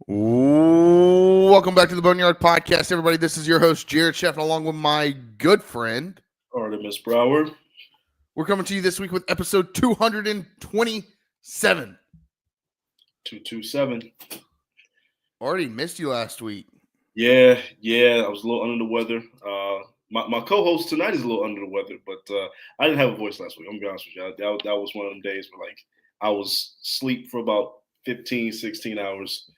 Welcome back to the Boneyard Podcast, everybody. This is your host, Jared Sheff, along with my good friend. Artemis Brower. We're coming to you this week with episode 227. 227. Already missed you last week. Yeah. I was a little under the weather. My co-host tonight is a little under the weather, but I didn't have a voice last week. I'm gonna be honest with you. That was one of them days where I was asleep for about 15, 16 hours,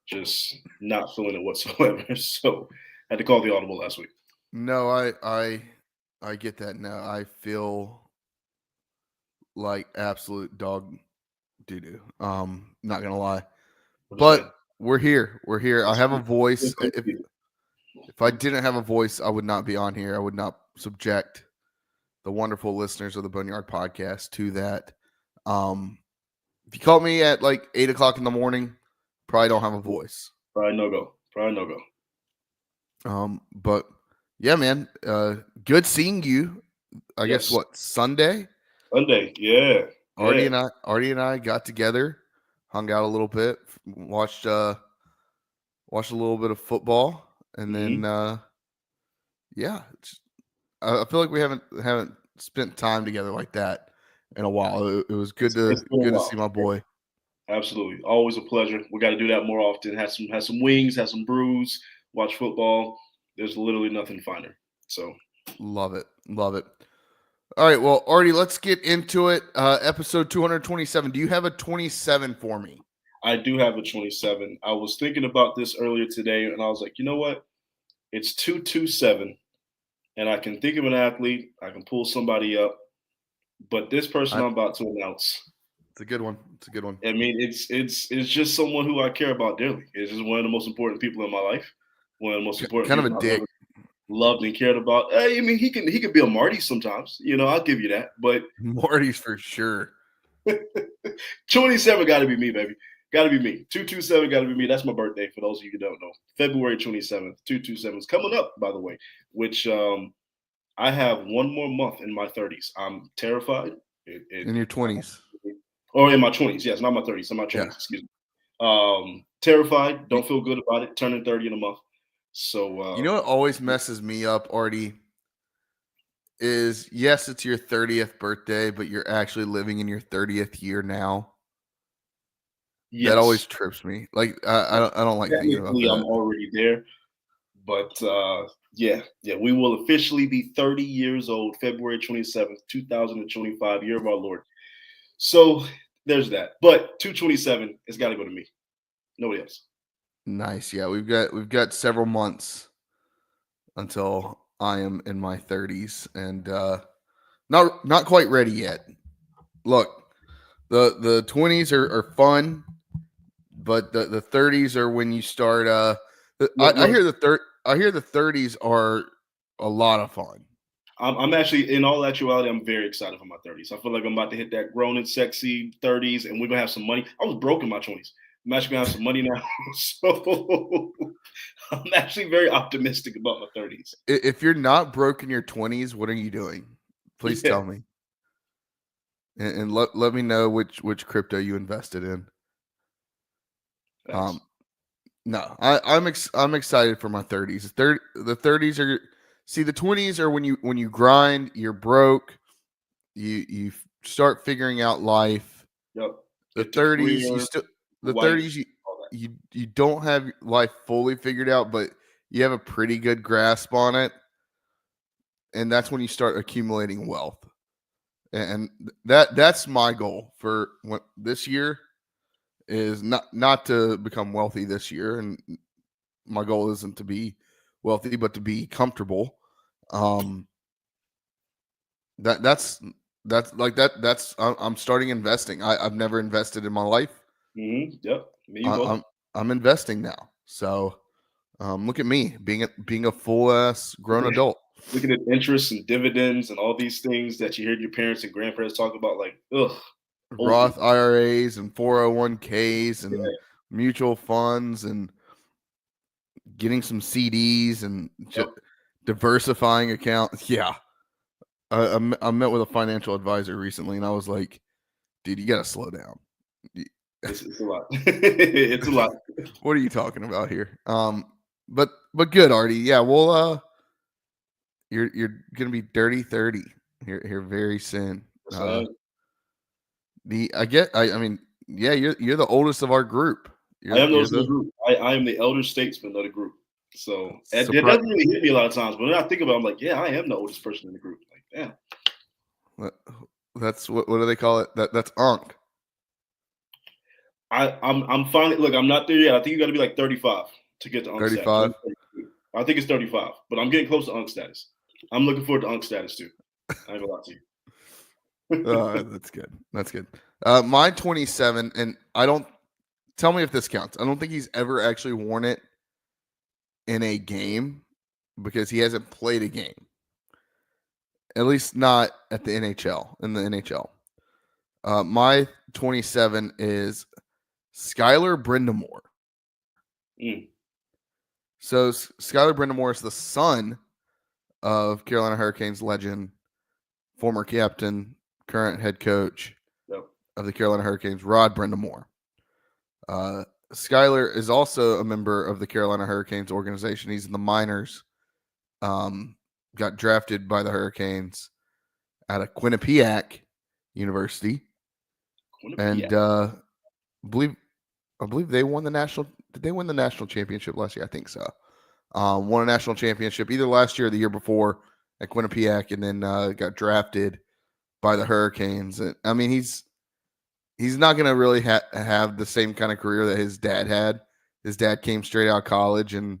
just not feeling it whatsoever. So I had to call the audible last week. No, I get that now. I feel like absolute dog doo-doo. Not gonna lie. But we're here. I have a voice. If I didn't have a voice, I would not be on here. I would not subject the wonderful listeners of the Boneyard Podcast to that. If you call me at like 8 o'clock in the morning, probably don't have a voice. Probably no go. But yeah, man. Good seeing you. I guess what, Sunday? Sunday, yeah. Artie and I got together, hung out a little bit, watched a little bit of football, and then I feel like we haven't spent time together like that in a while. It was good to see my boy. Absolutely, always a pleasure. We got to do that more often. Have some wings, have some brews, watch football. There's literally nothing finer. So love it. All right, well, Artie, let's get into it. Episode 227. Do you have a 27 for me? I do have a 27. I was thinking about this earlier today, and I was like, you know what? It's 227, and I can think of an athlete. I can pull somebody up, but this person I'm about to announce. It's a good one. I mean, it's just someone who I care about dearly. It's just one of the most important people in my life. One of the most important. Kind of a dick. Loved and cared about. I mean, he can be a Marty sometimes. I'll give you that. But Marty's for sure. 27 got to be me, baby. Got to be me. 227 got to be me. That's my birthday. For those of you who don't know, February 27th, 227 is coming up, by the way. Which I have one more month in my 30s. I'm terrified. In your 20s. Or in my 20s, yes, not my 30s, in my 20s, excuse me. Terrified, don't feel good about it, turning 30 in a month. So you know what always messes me up, Artie, is yes, it's your 30th birthday, but you're actually living in your 30th year now. Yes. That always trips me. Like I don't like thinking about that. I'm already there. But yeah, we will officially be 30 years old, February 27th, 2025, year of our Lord. So there's that. But 227, it's got to go to me. Nobody else. Nice. Yeah, we've got several months until I am in my 30s, and not quite ready yet. Look, the 20s are fun, but the 30s are when you start. I hear the 30s are a lot of fun. I'm actually, in all actuality, I'm very excited for my 30s. I feel like I'm about to hit that grown and sexy 30s, and we're gonna have some money. I was broke in my 20s. I'm actually gonna have some money now, so I'm actually very optimistic about my 30s. If you're not broke in your 20s, what are you doing? Please tell me, and let me know which crypto you invested in. Thanks. No, I'm excited for my 30s. The 30s are. See, the 20s are when you grind, you're broke, you start figuring out life. Yep. The 30s, you don't have life fully figured out, but you have a pretty good grasp on it, and that's when you start accumulating wealth. And that's my goal for this year is not to become wealthy this year, and my goal isn't to be wealthy, but to be comfortable. That's I'm starting investing. I've never invested in my life. Mm-hmm. Yep. Me both. I'm investing now. So look at me being a full ass grown adult. Looking at interest and dividends and all these things that you heard your parents and grandparents talk about, like, ugh. Roth IRAs and 401ks and mutual funds and getting some CDs and diversifying accounts. Yeah. I met with a financial advisor recently, and I was like, dude, you got to slow down. It's a lot. It's a lot. What are you talking about here? But good, Artie. Yeah, well, you're gonna be dirty 30 here very soon. Yes, I am. I mean, yeah, you're the oldest of our group. I am You're those in the the group. I am the elder statesman of the group. So it surprise. doesn't really hit me a lot of times, but when I think about it, I'm like, yeah, I am the oldest person in the group. Like, damn. That's what do they call it? That's Unk. I'm finally look. I'm not there yet. I think you got to be like 35 to get to Unk status. 35. I think it's 35, but I'm getting close to Unk status. I'm looking forward to Unk status too. I ain't gonna lie to you. That's good. That's good. My 27, and I don't tell me if this counts. I don't think he's ever actually worn it in a game because he hasn't played a game. At least not at the NHL, in the NHL. My 27 is Skylar Brindamore. Mm. So Skylar Brindamore is the son of Carolina Hurricanes legend, former captain, current head coach of the Carolina Hurricanes, Rod Brindamore. Skylar is also a member of the Carolina Hurricanes organization. He's in the minors. Got drafted by the Hurricanes out of Quinnipiac University. And I believe they won the national. Did they win the national championship last year? I think so. Won a national championship either last year or the year before at Quinnipiac, and then got drafted by the Hurricanes. And, I mean, he's not going to really have the same kind of career that his dad had. His dad came straight out of college and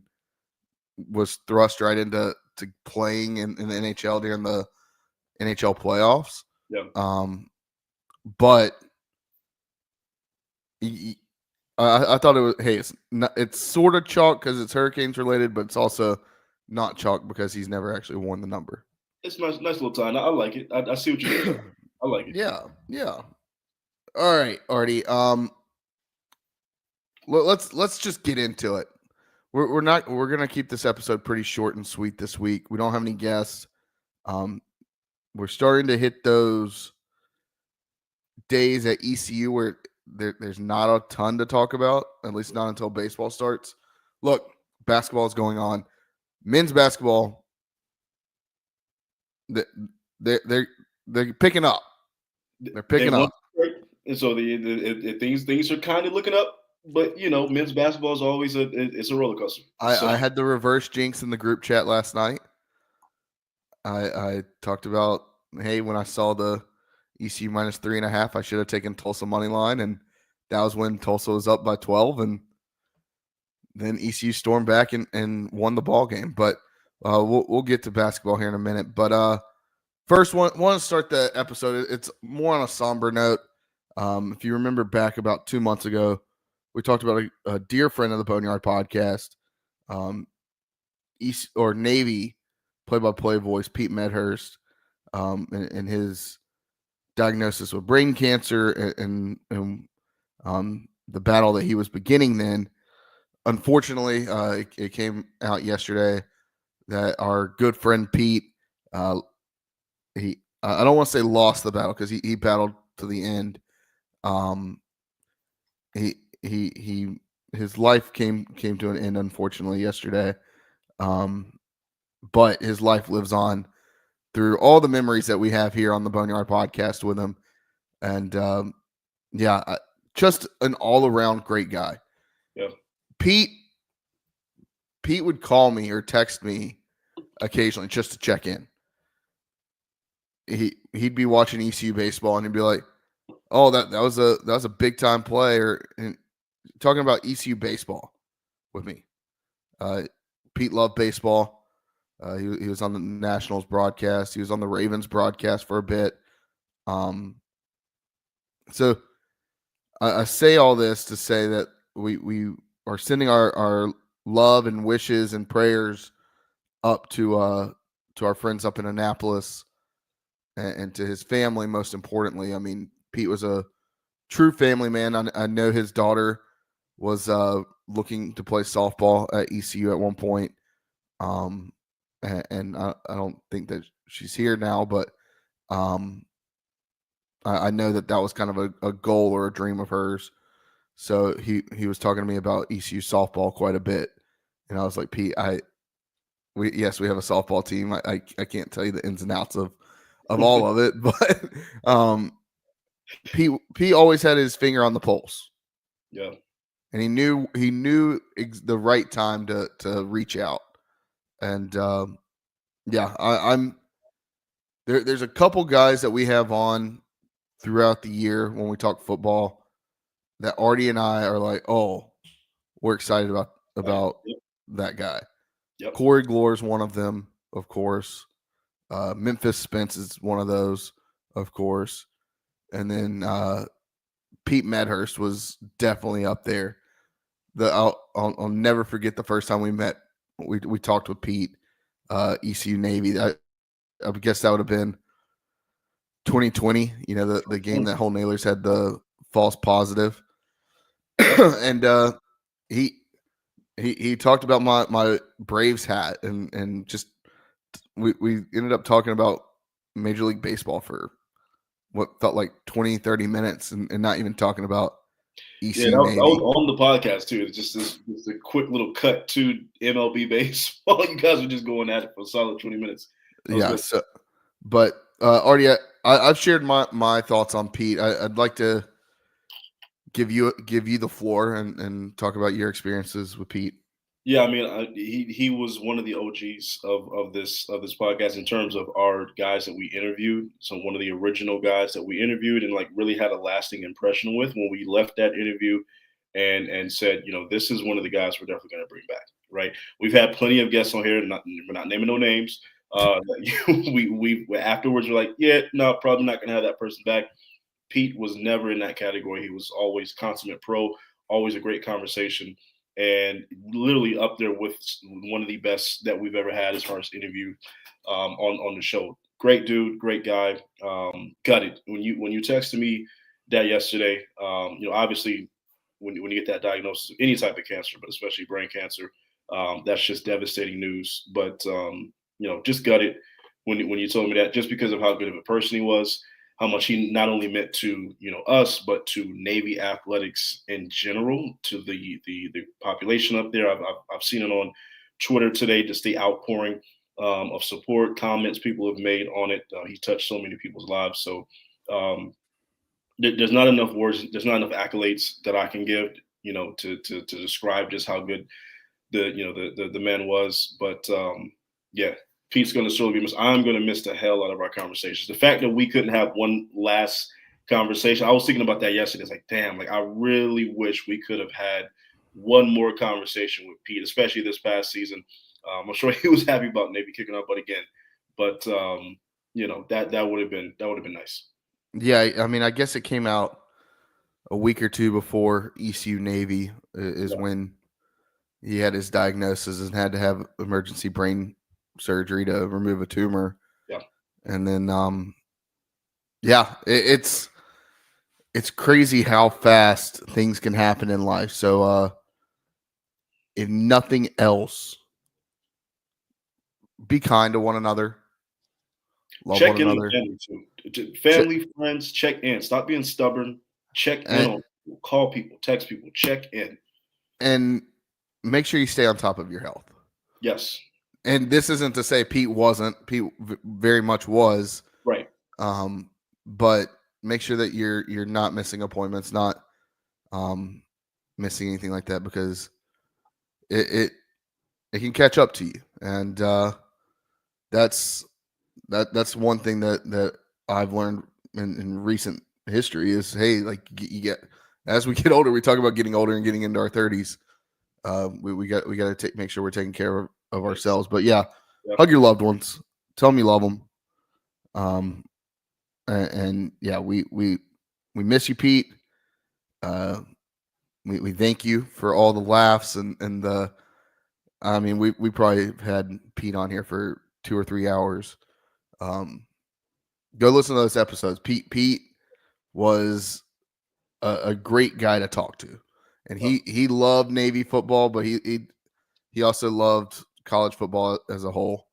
was thrust right into playing in the NHL during the NHL playoffs. Yeah. But I thought it was, hey, it's sort of chalk because it's Hurricanes related, but it's also not chalk because he's never actually worn the number. It's nice little time. I like it. I see what you're doing. I like it. Yeah. All right, Artie. Let's just get into it. We're gonna keep this episode pretty short and sweet this week. We don't have any guests. We're starting to hit those days at ECU where there's not a ton to talk about, at least not until baseball starts. Look, basketball is going on. Men's basketball, they're picking up. They're picking up. And so the things are kind of looking up, but men's basketball is always it's a roller coaster. I had the reverse jinx in the group chat last night. I talked about, hey, when I saw the ECU minus 3.5, I should have taken Tulsa money line, and that was when Tulsa was up by 12, and then ECU stormed back and won the ball game. But we'll get to basketball here in a minute. But first, want to start the episode. It's more on a somber note. If you remember back about 2 months ago, we talked about a dear friend of the Boneyard podcast, Navy play-by-play voice Pete Medhurst, and his diagnosis with brain cancer and the battle that he was beginning then. Unfortunately, it came out yesterday that our good friend Pete, I don't want to say lost the battle because he battled to the end. His life came to an end, unfortunately, yesterday. But his life lives on through all the memories that we have here on the Boneyard podcast with him. And just an all-around great guy. Yeah. Pete would call me or text me occasionally just to check in. He'd be watching ECU baseball and he'd be like, "Oh, that was a big time play," and talking about ECU baseball with me. Pete loved baseball. He was on the Nationals broadcast. He was on the Ravens broadcast for a bit. So I say all this to say that we are sending our love and wishes and prayers up to our friends up in Annapolis and to his family, most importantly. I mean, Pete was a true family man. I know his daughter was looking to play softball at ECU at one point. And I don't think that she's here now, but I know that was kind of a goal or a dream of hers. So he was talking to me about ECU softball quite a bit, and I was like, Pete, we have a softball team. I can't tell you the ins and outs of all of it, but Pete always had his finger on the pulse. Yeah, and he knew the right time to reach out, and I'm there. There's a couple guys that we have on throughout the year when we talk football that Artie and I are like, oh, we're excited about Yep. that guy. Yep. Corey Glore is one of them, of course. Memphis Spence is one of those, of course. And then Pete Medhurst was definitely up there. I'll never forget the first time we met. We talked with Pete, ECU Navy. I guess that would have been 2020. You know, the game that Whole Nailers had the false positive, and he talked about my Braves hat, and just we ended up talking about Major League Baseball for what felt like 20, 30 minutes, and not even talking about ECU that Navy. was on the podcast too. It's just a quick little cut to MLB baseball. You guys were just going at it for a solid 20 minutes. Yeah. So, but Artie, I've shared my thoughts on Pete. I'd like to give you the floor and talk about your experiences with Pete. Yeah, I mean, he was one of the OGs of this podcast in terms of our guys that we interviewed. So one of the original guys that we interviewed and like really had a lasting impression with when we left that interview, and said, you know, this is one of the guys we're definitely going to bring back. Right? We've had plenty of guests on here. We're not naming no names. We afterwards were like, yeah, no, probably not going to have that person back. Pete was never in that category. He was always consummate pro, always a great conversation, and literally up there with one of the best that we've ever had as far as interview on the show. Great dude, great guy. Gutted when you texted me that yesterday. You know, obviously when you get that diagnosis of any type of cancer, but especially brain cancer, that's just devastating news. But you know, just gutted when you told me that, just because of how good of a person he was, how much he not only meant to, you know, us, but to Navy athletics in general, to the population up there. I've seen it on Twitter today, just the outpouring of support, comments people have made on it. He touched so many people's lives. So there's not enough words, there's not enough accolades that I can give, you know, to describe just how good the man was. But yeah, Pete's going to surely be missed. I'm going to miss the hell out of our conversations. The fact that we couldn't have one last conversation, I was thinking about that yesterday. It's like, damn, like I really wish we could have had one more conversation with Pete, especially this past season. I'm sure he was happy about Navy kicking our butt again, but you know, that would have been nice. Yeah, I mean, I guess it came out a week or two before ECU Navy is when he had his diagnosis and had to have emergency brain surgery to remove a tumor. Yeah. And then, it's crazy how fast things can happen in life. So, if nothing else, be kind to one another. Love check one in another. with family too. Family, friends, check in. Stop being stubborn. Check in on people. Call people, text people, check in. And make sure you stay on top of your health. Yes. And this isn't to say Pete wasn't. Pete very much was. Right. But make sure that you're not missing appointments, not missing anything like that, because it can catch up to you. And that's one thing that I've learned in recent history is, hey, like you get, as we get older, we talk about getting older and getting into our 30s. We got to make sure we're taking care of ourselves. But yeah, hug your loved ones. Tell them you love them. And yeah, we miss you, Pete. We thank you for all the laughs and the. I mean, we probably had Pete on here for 2 or 3 hours. Go listen to those episodes. Pete was a great guy to talk to, and he loved Navy football, but he also loved college football as a whole.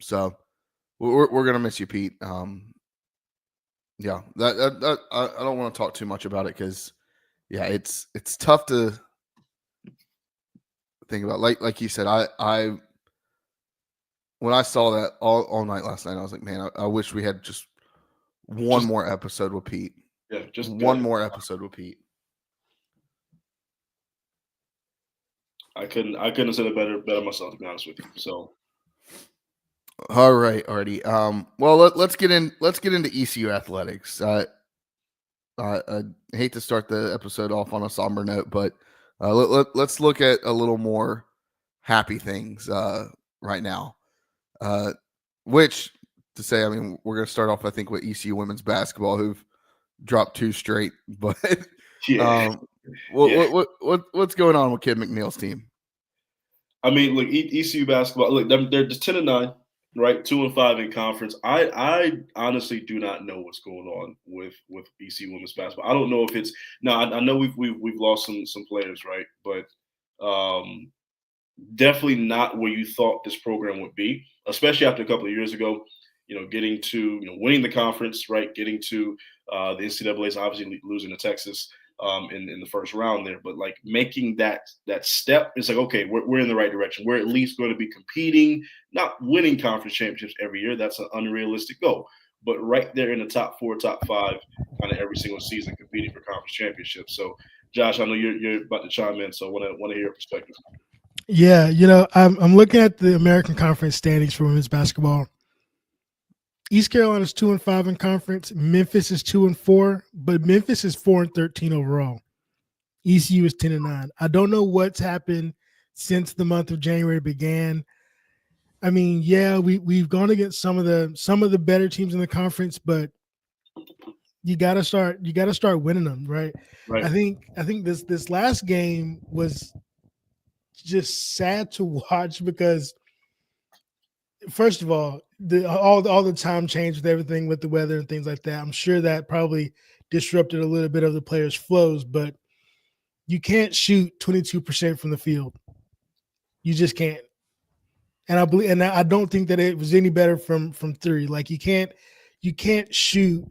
So we're gonna miss you, Pete. Yeah, that I don't want to talk too much about it because yeah, it's tough to think about. Like you said, I when I saw that all night last night, I was like, man, I wish we had just one more episode with Pete. Yeah, just one more episode with Pete. I couldn't have said it better myself, to be honest with you. So, all right, Artie. Well, let's get into ECU athletics. I hate to start the episode off on a somber note, but let's look at a little more happy things right now. Which to say, I mean, we're going to start off, I think, with ECU women's basketball, who've dropped 2 straight. But yeah. What's going on with Kid McNeil's team? I mean, look, ECU basketball. Look, they're just 10-9, right? 2-5 in conference. I honestly do not know what's going on with ECU women's basketball. I don't know if it's now. I know we've lost some players, right? But definitely not where you thought this program would be, especially after a couple of years ago. Getting to winning the conference, right? Getting to the NCAA's obviously losing to Texas in the first round there, but like making that step, it's like, okay, we're in the right direction. We're at least going to be competing, not winning conference championships every year. That's an unrealistic goal, but right there in the top 4, top 5, kind of every single season competing for conference championships. So, Josh, I know you're about to chime in, so I want to hear your perspective. Yeah, I'm looking at the American Conference standings for women's basketball. East Carolina's 2-5 in conference. Memphis is 2-4, but Memphis is 4-13 overall. ECU is 10-9. I don't know what's happened since the month of January began. I mean, yeah, we've gone against some of the better teams in the conference, but you gotta start winning them, right? Right. I think this last game was just sad to watch because, first of all the time change with everything with the weather and things like that. I'm sure that probably disrupted a little bit of the players' flows, but you can't shoot 22% from the field. You just can't. And I don't think that it was any better from 3. Like you can't shoot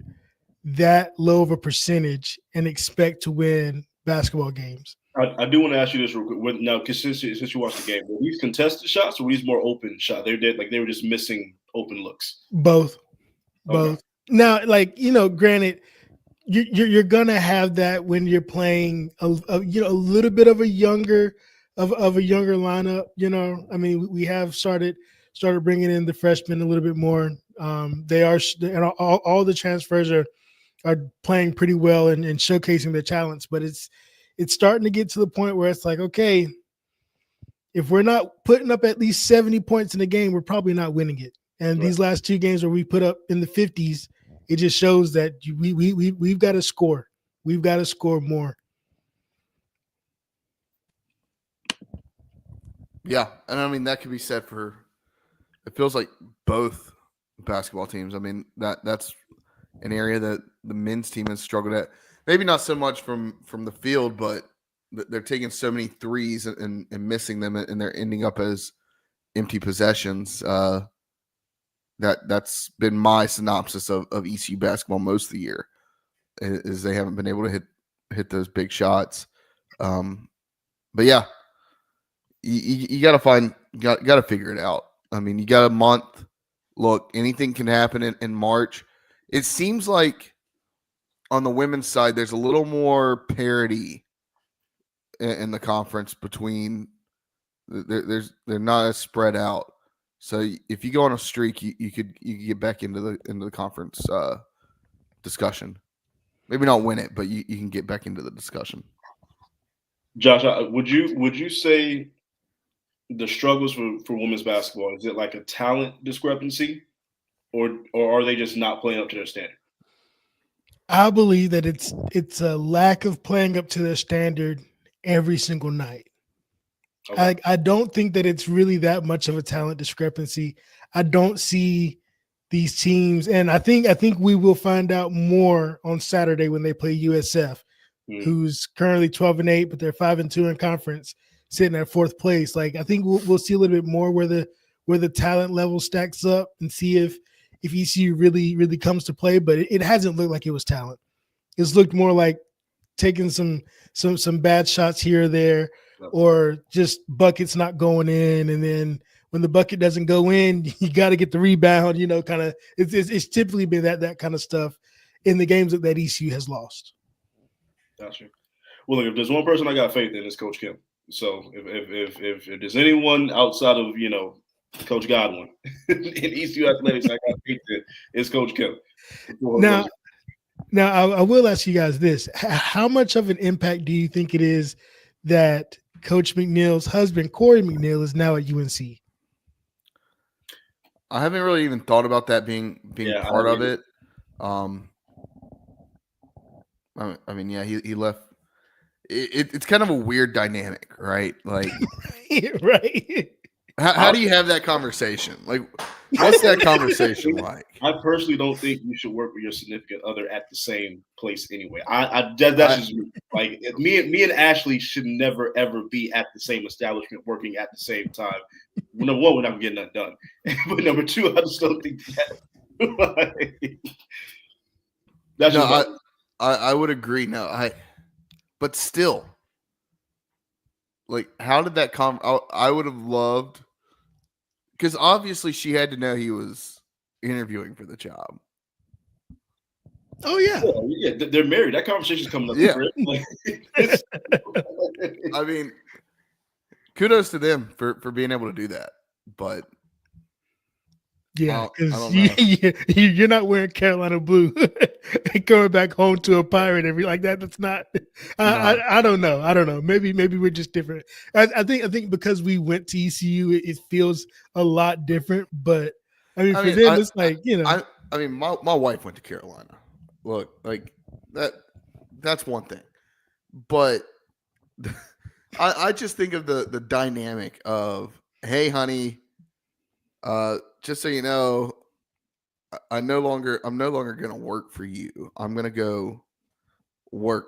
that low of a percentage and expect to win basketball games. I do want to ask you this real quick. Now, because since you watched the game, were these contested shots or were these more open shots? They were just missing open looks. Both. Okay. Now, granted, you're gonna have that when you're playing a little bit of a younger lineup. I mean, we have started bringing in the freshmen a little bit more. They are, and all the transfers are playing pretty well and showcasing their talents, but it's starting to get to the point where it's like, okay, if we're not putting up at least 70 points in a game, we're probably not winning it. And right. These last 2 games where we put up in the 50s, it just shows that we've got to score. We've got to score more. Yeah, and I mean that could be said for. It feels like both basketball teams. I mean that's an area that the men's team has struggled at. Maybe not so much from the field, but they're taking so many threes and missing them, and they're ending up as empty possessions. That's been my synopsis of ECU basketball most of the year, is they haven't been able to hit those big shots. But yeah, you got to figure it out. I mean, you got a month. Look, anything can happen in March. It seems like on the women's side, there's a little more parity in the conference between. They're not as spread out. So if you go on a streak, you could get back into the conference discussion. Maybe not win it, but you can get back into the discussion. Josh, would you say the struggles for women's basketball, is it like a talent discrepancy, or are they just not playing up to their standard? I believe that it's a lack of playing up to their standard every single night. Okay. I don't think that it's really that much of a talent discrepancy. I don't see these teams, and I think we will find out more on Saturday when they play USF, who's currently 12-8, but they're 5-2 in conference, sitting at 4th place. Like I think we'll see a little bit more where the talent level stacks up and see if ECU really comes to play. But it hasn't looked like it was talent. It's looked more like taking some bad shots here or there, or just buckets not going in, and then when the bucket doesn't go in, you got to get the rebound. Kind of it's typically been that kind of stuff in the games that ECU has lost. Gotcha. Well, look, if there's one person I got faith in, it's Coach Kim. So if there's anyone outside of Coach Godwin in ECU athletics, I got faith in, it's Coach Kim. Now I will ask you guys this: how much of an impact do you think it is that Coach McNeil's husband, Corey McNeil, is now at UNC? I haven't really even thought about that being part of it. I mean, yeah, he left. It's kind of a weird dynamic, right? Like, right. How do you have that conversation? Like, what's that conversation like? I personally don't think you should work with your significant other at the same place anyway. That's just like me and Ashley should never ever be at the same establishment working at the same time. Number one, we're not getting that done. But number two, I just don't think that's I would agree. No, but still, like, how did that come? I would have loved, because obviously she had to know he was interviewing for the job. Oh yeah, they're married. That conversation's coming up. Yeah. I mean, kudos to them for being able to do that. But yeah, because you're not wearing Carolina blue and coming back home to a pirate like that. That's not. I don't know. I don't know. Maybe we're just different. I think because we went to ECU, it feels a lot different. But I mean, for them, it's like I mean, my wife went to Carolina. Look, like that's one thing, but I just think of the dynamic of, hey, honey, just so you know, I'm no longer going to work for you. I'm going to go work,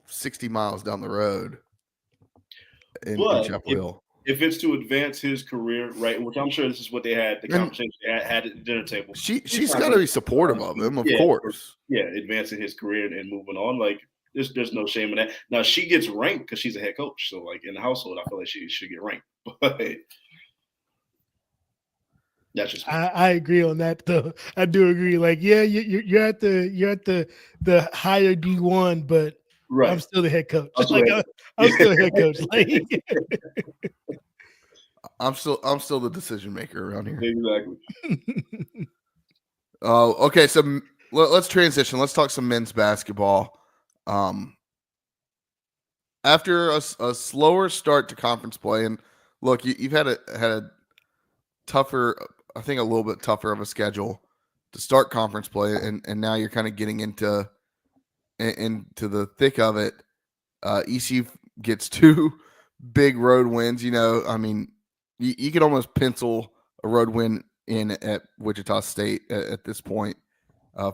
60 miles down the road in Chapel Hill. If it's to advance his career, right, which I'm sure this is what they had, the conversation they had at the dinner table. She's got to be supportive of him, of course. Yeah, advancing his career and moving on. Like, there's no shame in that. Now, she gets ranked because she's a head coach. So, like, in the household, I feel like she should get ranked. But that's just I agree on that, though. I do agree. Like, yeah, you're at the higher D1, but right. I'm still the head coach. I'm still the head coach. Like, I'm still the decision maker around here. Exactly. Okay. So let's transition. Let's talk some men's basketball. After a slower start to conference play, and look, you've had a tougher, I think a little bit tougher of a schedule to start conference play, and now you're kind of getting into the thick of it. ECU gets 2 big road wins. I mean, you could almost pencil a road win in at Wichita State at this point.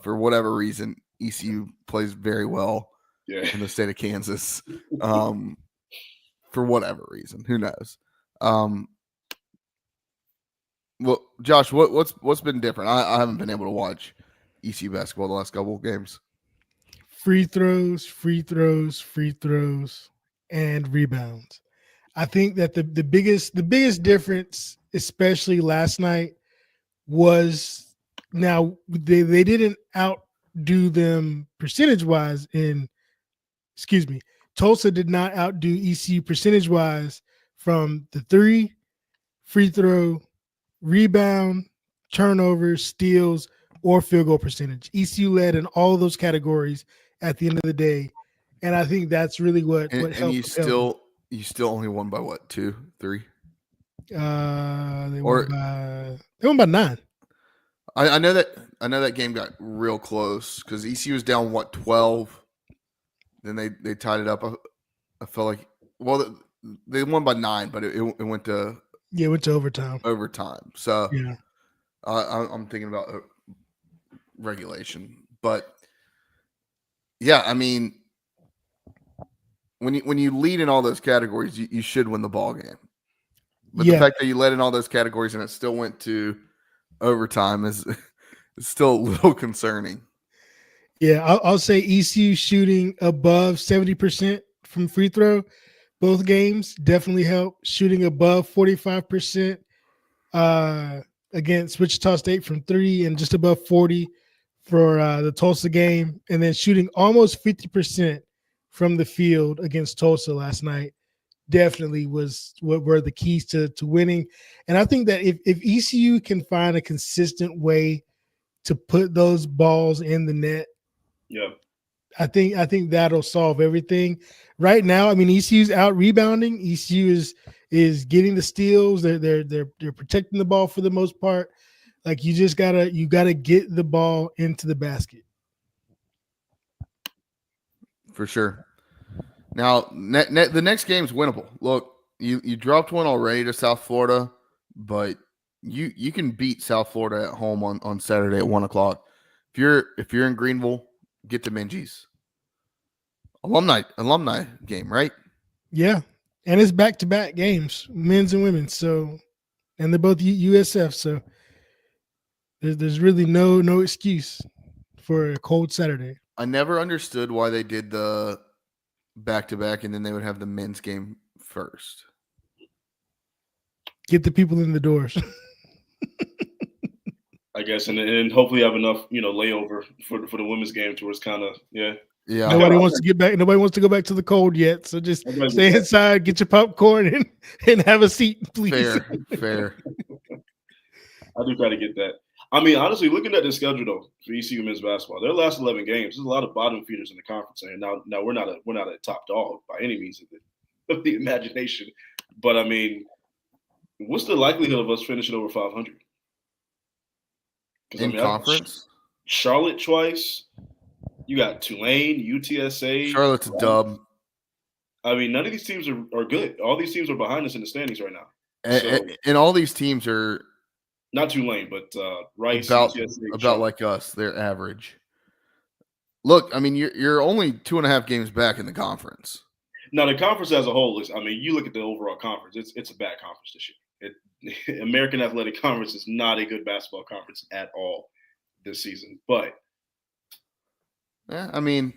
For whatever reason, ECU plays very well in the state of Kansas. For whatever reason, who knows? Well, Josh, what's been different? I haven't been able to watch ECU basketball the last couple of games. Free throws, and rebounds. I think that the biggest difference, especially last night, was now they didn't outdo them percentage wise Tulsa did not outdo ECU percentage wise from the 3, free throw, rebound, turnovers, steals, or field goal percentage. ECU led in all of those categories at the end of the day, and I think that's really what helped. And you still only won by what, 2, 3? They won by 9. I know that game got real close because ECU was down 12. Then they tied it up. I felt like, well, they won by 9, but it went to overtime. So yeah, I'm thinking about regulation, but yeah, I mean, when you lead in all those categories, you should win the ball game. But the fact that you led in all those categories and it still went to overtime is still a little concerning. Yeah, I'll say ECU shooting above 70% from free throw, both games definitely help. Shooting above 45% against Wichita State from three, and just above 40 for the Tulsa game, and then shooting almost 50% from the field against Tulsa last night definitely was what were the keys to winning. And I think that if ECU can find a consistent way to put those balls in the net, Yeah. I think that'll solve everything. Right now, I mean, ECU's out rebounding. ECU is getting the steals. They're protecting the ball for the most part. Like you gotta get the ball into the basket. For sure. Now, the next game's winnable. Look, you dropped one already to South Florida, but you can beat South Florida at home on Saturday at 1:00. If you're in Greenville, get to Minji's. Alumni game, right? Yeah, and it's back to back games, men's and women's. So, and they're both USF. So there's really no excuse for a cold Saturday. I never understood why they did the back-to-back and then they would have the men's game first. Get the people in the doors. I guess, and hopefully have enough, layover for the women's game to where it's kind of Yeah. Nobody wants to get back. Nobody wants to go back to the cold yet. So just stay inside, get your popcorn, and have a seat, please. Fair. I do try to get that. I mean, honestly, looking at the schedule though for ECU men's basketball, their last 11 games, there's a lot of bottom feeders in the conference. And now we're not a top dog by any means of the imagination. But I mean, what's the likelihood of us finishing over 500? In conference, Charlotte twice. You got Tulane, UTSA. Charlotte's a dub. I mean, none of these teams are good. All these teams are behind us in the standings right now. And all these teams are not Tulane, but Rice, about UTSA, like us. They're average. Look, I mean, you're only 2.5 games back in the conference. Now, the conference as a whole is, I mean, you look at the overall conference, it's a bad conference this year. American Athletic Conference is not a good basketball conference at all this season. But yeah, I mean,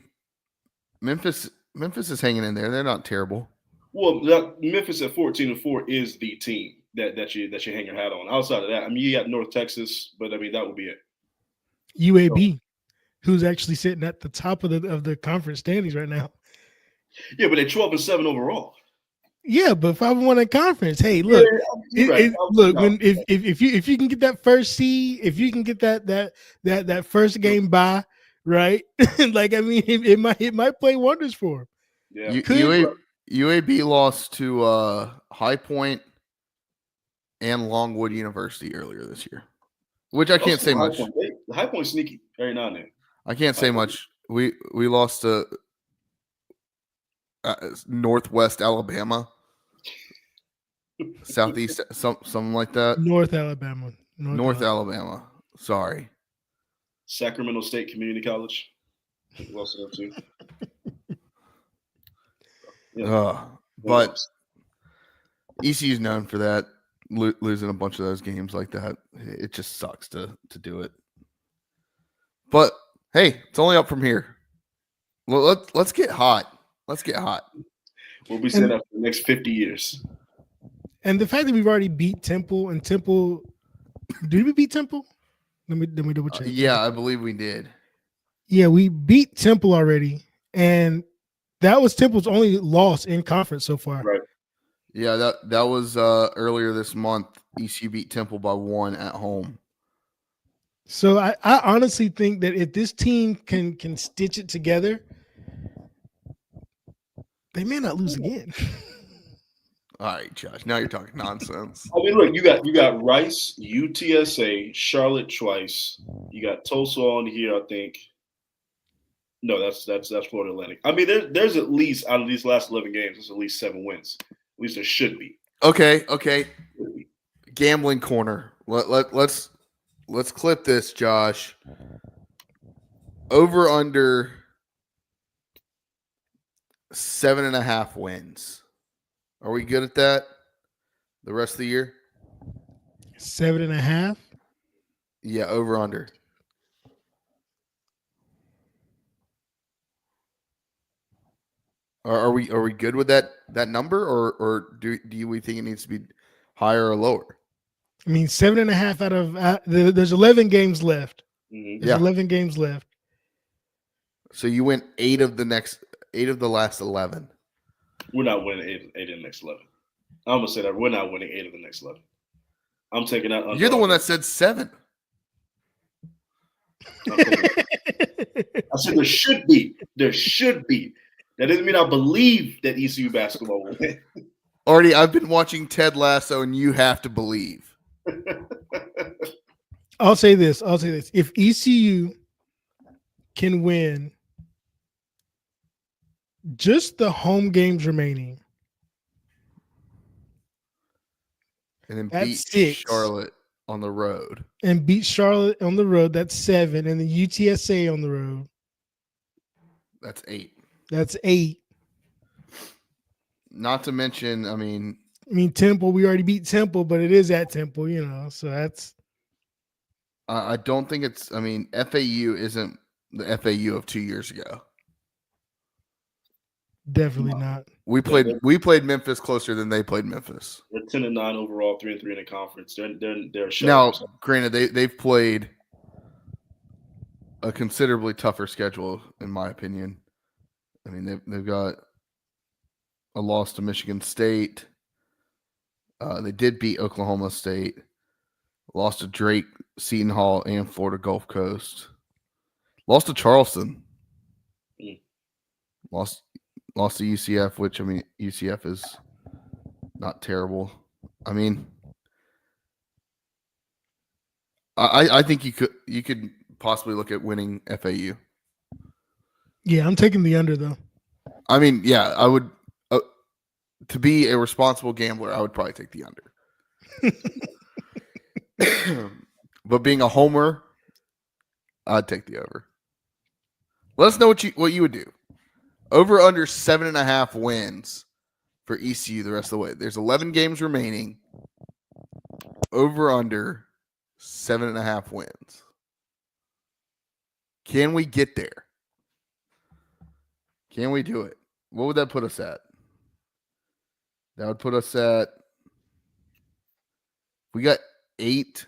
Memphis is hanging in there. They're not terrible. Well, Memphis at 14-4 is the team that you hang your hat on. Outside of that, I mean, you got North Texas, but I mean that would be it. UAB, who's actually sitting at the top of the conference standings right now. Yeah, but they're 12-7 overall. Yeah, but 5-1 in conference. Hey, look, look. When if you can get that first seed, if you can get that first game bye, right? Like, I mean, it might play wonders for him. Yeah, UAB lost to High Point and Longwood University earlier this year, which I can't say much. The High Point sneaky every now and then. I can't say much. We lost to Northwest Alabama, Southeast, something like that. North Alabama. North Alabama. Sorry. Sacramento State Community College. We lost to them too. Yeah. But ECU's known for that, losing a bunch of those games like that. It just sucks to do it. But hey, it's only up from here. Well, let's get hot. Let's get hot. We'll be set up for the next 50 years. And the fact that we've already beat Temple, and Temple, did we beat Temple? Let me double check. Yeah, I believe we did. Yeah, we beat Temple already, and that was Temple's only loss in conference so far. Right. Yeah, that was earlier this month. ECU beat Temple by 1 at home. So I honestly think that if this team can stitch it together, they may not lose again. All right, Josh. Now you're talking nonsense. I mean, look, you got Rice, UTSA, Charlotte twice. You got Tulsa on here, I think. No, that's Florida Atlantic. I mean, there's at least out of these last 11 games, there's at least 7 wins. At least there should be. Okay. Gambling corner. Let's clip this, Josh. Over under 7.5 wins. Are we good at that? The rest of the year? 7.5? Yeah, over under. Are we good with that number, or do we think it needs to be higher or lower? I mean, 7.5 out of there's 11 games left. Mm-hmm. There's 11 games left. So you win 8 of the last 11. We're not winning eight of the next 11. I'm gonna say that we're not winning 8 of the next 11. I'm taking that. You're the one that said 7. I said there should be. There should be. That doesn't mean I believe that ECU basketball will win. Artie, I've been watching Ted Lasso, and you have to believe. I'll say this. If ECU can win just the home games remaining, and then that's beat 6. Charlotte on the road. And beat Charlotte on the road, that's 7. And the UTSA on the road, that's 8. That's 8. Not to mention, I mean, Temple, we already beat Temple, but it is at Temple, so that's. I don't think it's. I mean, FAU isn't the FAU of 2 years ago. Definitely not. We played Memphis closer than they played Memphis. They're 10-9 overall, 3-3 in the conference. They're a now. Granted, they've played a considerably tougher schedule, in my opinion. I mean, they've got a loss to Michigan State. They did beat Oklahoma State. Lost to Drake, Seton Hall, and Florida Gulf Coast. Lost to Charleston. Lost to UCF, which, I mean, UCF is not terrible. I mean, I think you could possibly look at winning FAU. Yeah, I'm taking the under, though. I mean, yeah, I would. To be a responsible gambler, I would probably take the under. But being a homer, I'd take the over. Let us know what you would do. Over under 7.5 wins for ECU the rest of the way. There's 11 games remaining. Over under 7.5 wins. Can we get there? Can we do it? What would that put us at? That would put us at. We got 8.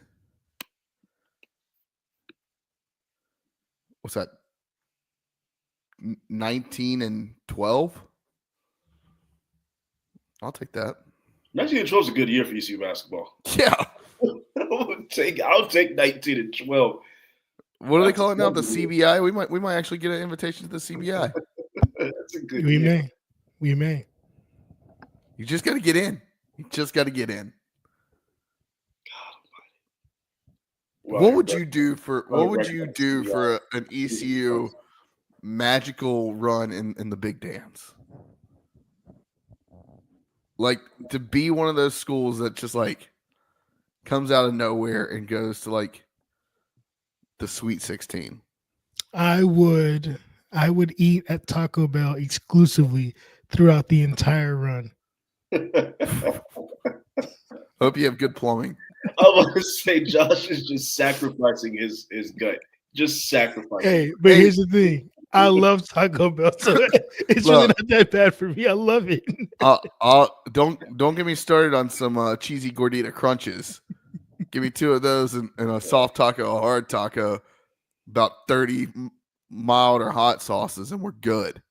What's that? 19 and 12. I'll take that. 19 and 12 is a good year for ECU basketball. Yeah. I'll take 19 and 12. What do they call it now? The CBI. We might actually get an invitation to the CBI. That's a good year. We may. You just got to get in. What would you do for an ECU magical run in the big dance? Like, to be one of those schools that just like comes out of nowhere and goes to like the Sweet 16. I would eat at Taco Bell exclusively throughout the entire run. Hope you have good plumbing. I want to say Josh is just sacrificing his gut. Just sacrificing. Hey, but here's the thing. I love Taco Bell, so it's really not that bad for me. I love it. Don't get me started on some cheesy gordita crunches. Give me 2 of those and a soft taco, a hard taco, about 30 mild or hot sauces, and we're good.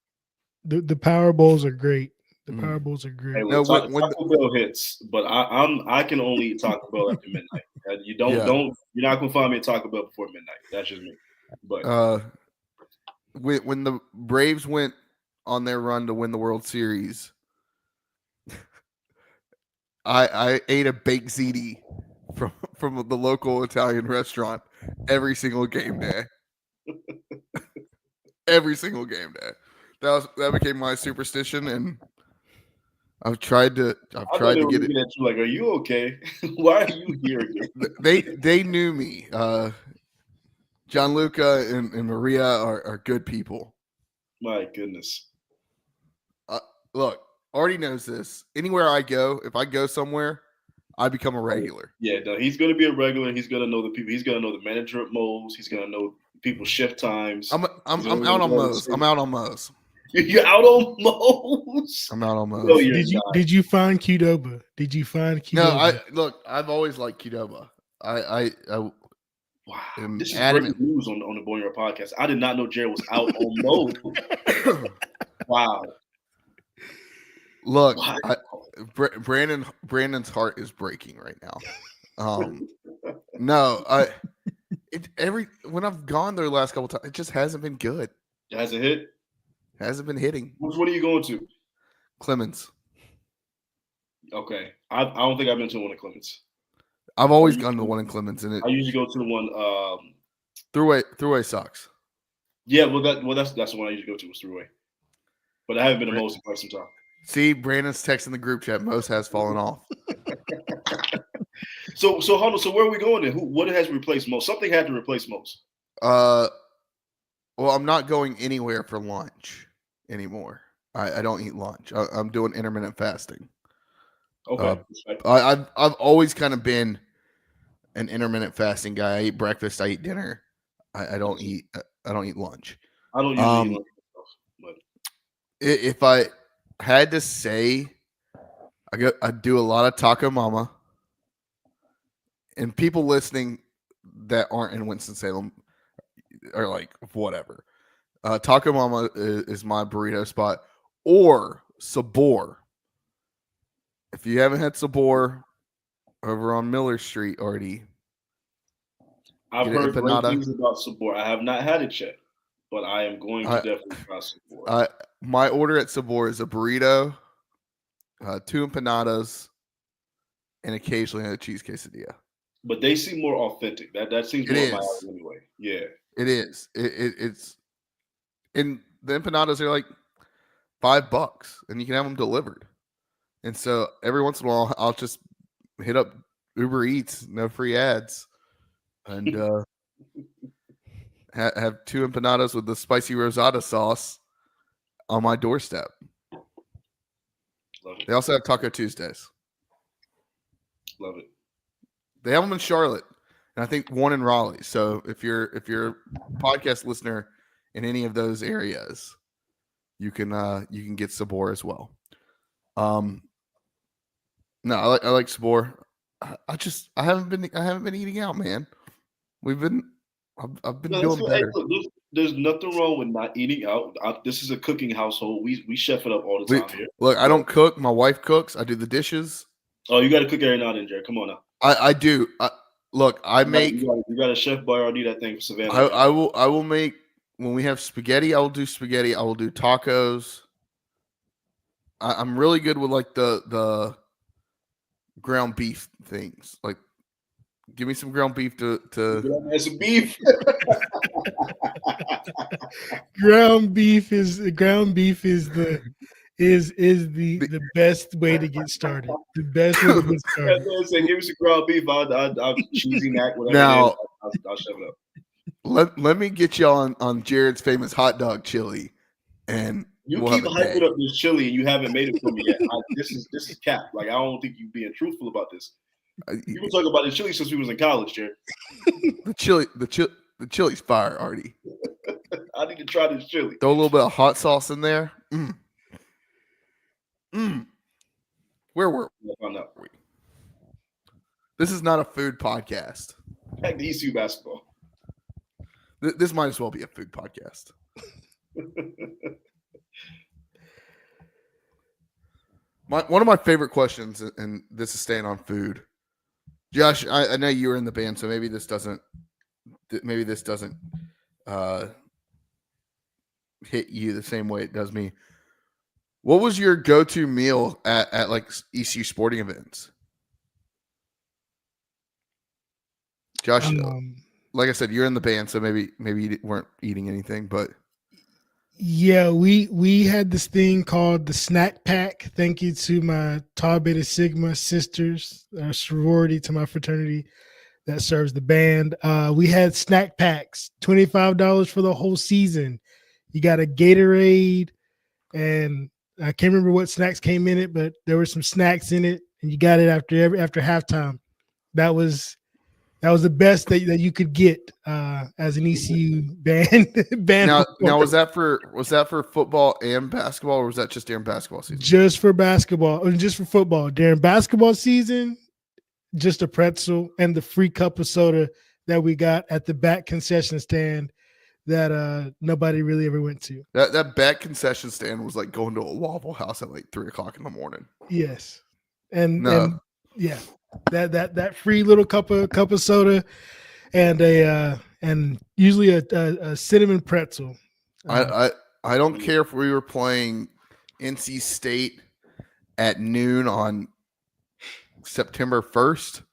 The Power Bowls are great. The Power Bowls are great. Hey, Taco Bell hits, but I can only eat Taco Bell after midnight. You're not gonna find me at Taco Bell before midnight. That's just me. But when the Braves went on their run to win the World Series, I ate a baked ziti from the local Italian restaurant every single game day. Every single game day. That became my superstition, and I've tried to get it. At you like, are you okay? Why are you here? They knew me. Gianluca and Maria are good people. My goodness. Look, already knows this. Anywhere I go, if I go somewhere, I become a regular. Yeah, no, he's going to be a regular. He's going to know the people. He's going to know the manager at Moe's. He's going to know people's shift times. I'm out on Moe's. I'm out on Moe's. You're out on Moe's. I'm out on Moe's. No, you're Did not. you find Qdoba? Did you find Qdoba? No, I've always liked Qdoba. I Wow, am this is adamant. breaking news on the Boneyard podcast. I did not know Jared was out on Moe's. Wow. Look, Wow. Brandon's heart is breaking right now. No, when I've gone there the last couple times, it just hasn't been good. It hasn't hit. Hasn't been hitting. Which one are you going to? Clemens. Okay, I don't think I've been to one of Clemens. I've always gone to the one in Clemens, and I usually go to the one. Throughway sucks. Yeah, that's the one I usually go to was Throughway, but I haven't been to Moe's in quite some time. See, Brandon's texting the group chat. Moe's has fallen off. So hold on. So where are we going then? What has replaced Moe's? Something had to replace Moe's. Well, I'm not going anywhere for lunch anymore. I don't eat lunch. I'm doing intermittent fasting. Okay. I've always kind of been an intermittent fasting guy. I eat breakfast. I eat dinner. I don't eat lunch. I don't usually eat lunch myself, but if I had to say, I do a lot of Taco Mama. And people listening that aren't in Winston-Salem are like, whatever. Taco Mama is my burrito spot. Or Sabor. If you haven't had Sabor over on Miller Street already, I've heard great things about Sabor. I have not had it yet, but I am going to definitely try Sabor. My order at Sabor is a burrito, 2 empanadas, and occasionally a cheese quesadilla. But they seem more authentic. That seems more my alley anyway. Yeah, it is. It's and the empanadas are like $5, and you can have them delivered. And so every once in a while, I'll just hit up Uber Eats, no free ads, and have 2 empanadas with the spicy rosada sauce on my doorstep. Love it. They also have Taco Tuesdays. Love it. They have them in Charlotte, and I think one in Raleigh. So if you're a podcast listener in any of those areas, you can get Sabor as well. No, I like Sabor. I haven't been eating out, man. I've been doing better. Hey, look, there's nothing wrong with not eating out. This is a cooking household. We chef it up all the time here. Look, I don't cook. My wife cooks. I do the dishes. Oh, you got to cook every now and then, Jared. Come on now. I do. You got a Chef Boyardee that thing for Savannah. I will make when we have spaghetti. I will do spaghetti. I will do tacos. I'm really good with like the ground beef things. Like, give me some ground beef to some beef. ground beef is the best way to get started. The best way to get started. Give me some ground beef. I'll cheesy mac, whatever. Now, I'll shove it up. Let me get you on Jared's famous hot dog chili, and you keep hyping up this chili and you haven't made it for me yet. This is cap. Like, I don't think you're being truthful about this. You've been talking about the chili since we was in college, Jared. the chili's fire, Artie. I need to try this chili. Throw a little bit of hot sauce in there. Where were we? This is not a food podcast. Back to ECU basketball. This might as well be a food podcast. One of my favorite questions, and this is staying on food. Josh, I know you were in the band, so maybe this doesn't hit you the same way it does me. What was your go-to meal at like ECU sporting events? Josh, like I said, you're in the band, so maybe you weren't eating anything, but yeah, we had this thing called the snack pack. Thank you to my Tau Beta Sigma sisters, sorority to my fraternity that serves the band. We had snack packs, $25 for the whole season. You got a Gatorade, and I can't remember what snacks came in it, but there were some snacks in it, and you got it after halftime. That was That was the best that you could get as an ECU band. Now was that for football and basketball, or was that just during basketball season? Just for basketball, or just for football. During basketball season, just a pretzel and the free cup of soda that we got at the back concession stand that nobody really ever went to. That back concession stand was like going to a Waffle House at like 3:00 in the morning. Yes, and yeah, that free little cup of soda and usually a cinnamon pretzel. I don't care if we were playing NC State at noon on September 1st,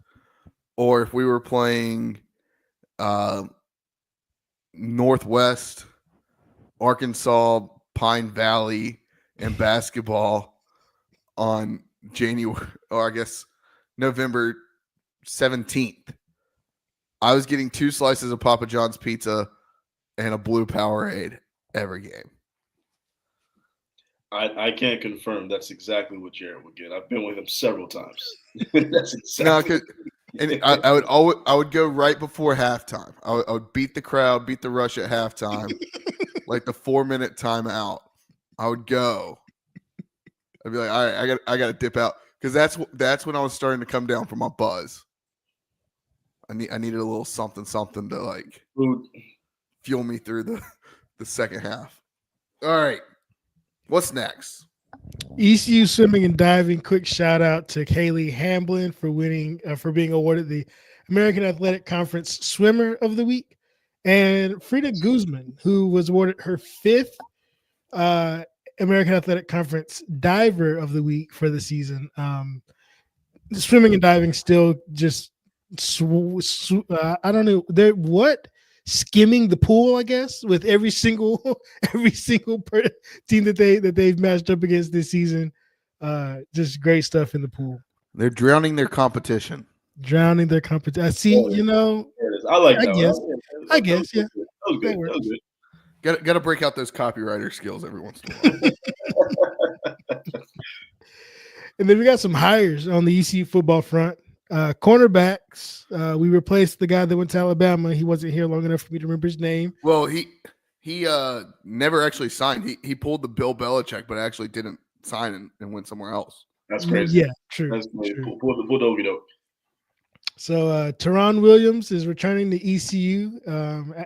or if we were playing Northwest Arkansas Pine Valley in basketball on January, or I guess November 17th. I was getting 2 slices of Papa John's pizza and a blue Powerade every game. I can't confirm that's exactly what Jared would get. I've been with him several times. That's exactly. And I would go right before halftime. I would beat the crowd, beat the rush at halftime, like the 4-minute timeout. I would go. I'd be like, all right, I got to dip out, because that's when I was starting to come down from my buzz. I needed a little something to like fuel me through the second half. All right, what's next? ECU swimming and diving. Quick shout out to Kaylee Hamblin for winning, for being awarded the American Athletic Conference Swimmer of the Week, and Frida Guzman, who was awarded her 5th American Athletic Conference Diver of the Week for the season. Swimming and diving still just I don't know. They're skimming the pool, I guess, with every single team that they've matched up against this season. Just great stuff in the pool. They're drowning their competition. I see, I like that. I guess, yeah. That was good. That was good. Got to break out those copywriter skills every once in a while. And then we got some hires on the ECU football front. Cornerbacks. We replaced the guy that went to Alabama. He wasn't here long enough for me to remember his name. Well, he never actually signed. He pulled the Bill Belichick, but actually didn't sign and went somewhere else. That's crazy. Yeah, true. That's crazy. Pull the bulldog though. So Teron Williams is returning to ECU.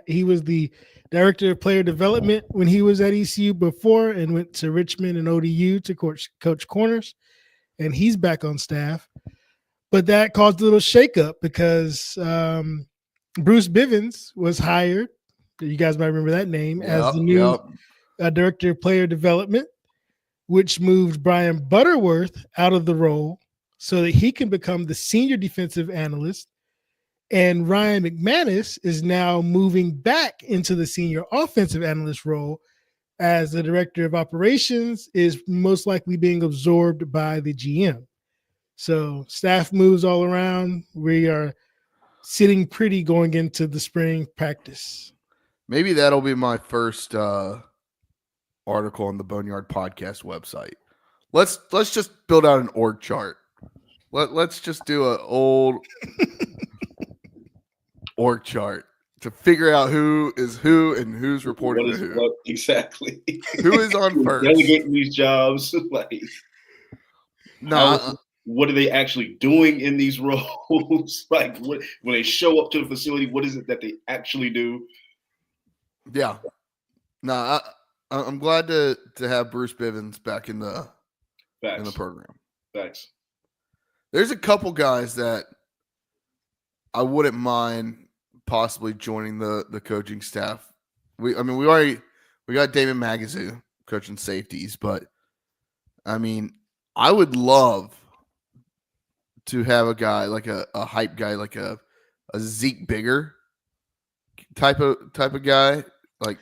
He was the director of player development when he was at ECU before, and went to Richmond and ODU to coach corners, and he's back on staff. But that caused a little shakeup because Bruce Bivens was hired. You guys might remember that name as the new director of player development, which moved Brian Butterworth out of the role so that he can become the senior defensive analyst. And Ryan McManus is now moving back into the senior offensive analyst role, as the director of operations is most likely being absorbed by the GM. So staff moves all around. We are sitting pretty going into the spring practice. Maybe that'll be my first article on the Boneyard podcast website. Let's just build out an org chart. Let's just do an old org chart to figure out who is who and who's reporting to who. Exactly. Who is on first? Delegating these jobs. What are they actually doing in these roles? Like, when they show up to the facility, what is it that they actually do? Yeah. No, I'm glad to have Bruce Bivens back in the program. Thanks. There's a couple guys that I wouldn't mind possibly joining the coaching staff. We got David Magazoo coaching safeties, but I mean, I would love to have a guy like a hype guy, like a Zeke Bigger type of guy, like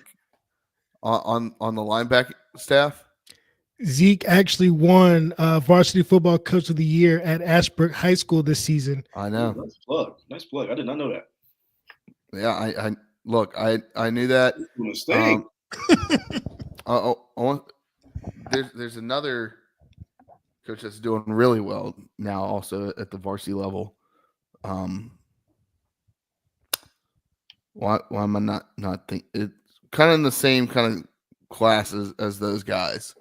on the linebacker staff. Zeke actually won varsity football coach of the year at Ashbrook High School this season. I know. Nice plug. I did not know that. Yeah, I knew that. There's another coach that's doing really well now, also at the varsity level. Why am I not think it's kind of in the same kind of class as those guys.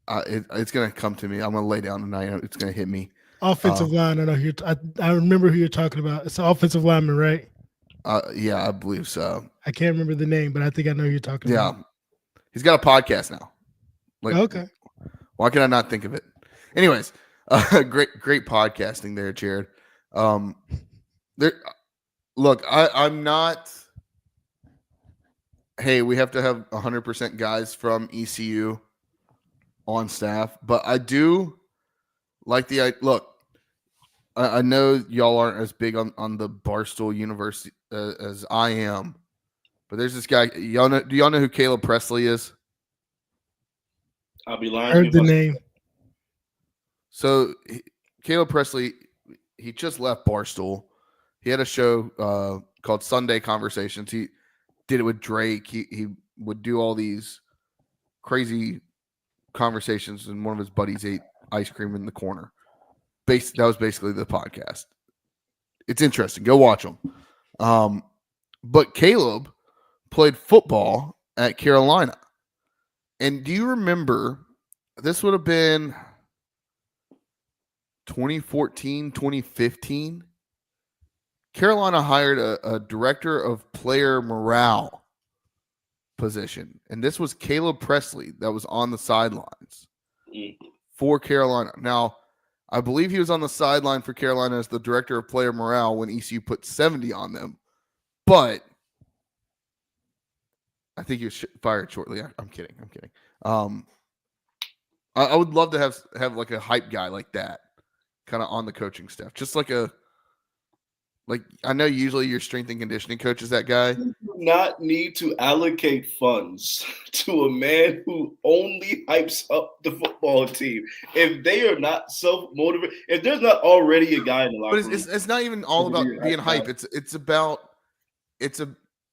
It's gonna come to me. I'm gonna lay down tonight. It's gonna hit me. Offensive line. I know who I remember who you're talking about. It's an offensive lineman, right? Yeah, I believe so. I can't remember the name, but I think I know who you're talking about. Yeah, he's got a podcast now. Like, okay. Why can I not think of it? Anyways, great podcasting there, Jared. Look, I'm not. Hey, we have to have 100% guys from ECU on staff, but I do like the look. I know y'all aren't as big on the Barstool University as I am, but there's this guy. Do y'all know who Caleb Presley is? I'll be lying. Heard the name. So Caleb Presley, he just left Barstool. He had a show called Sunday Conversations. He did it with Drake. He would do all these crazy conversations, and one of his buddies ate ice cream in the corner. That was basically the podcast. It's interesting. Go watch them. But Caleb played football at Carolina. And do you remember, this would have been 2014, 2015? Carolina hired a director of player morale position. And this was Caleb Presley that was on the sidelines for Carolina. Now, I believe he was on the sideline for Carolina as the director of player morale when ECU put 70 on them. But I think he was fired shortly. I'm kidding. I would love to have like a hype guy like that kind of on the coaching staff. Just like I know usually your strength and conditioning coach is that guy. You do not need to allocate funds to a man who only hypes up the football team. If they are not self-motivated, if there's not already a guy in the locker room. But it's not even all about being hype. It's about if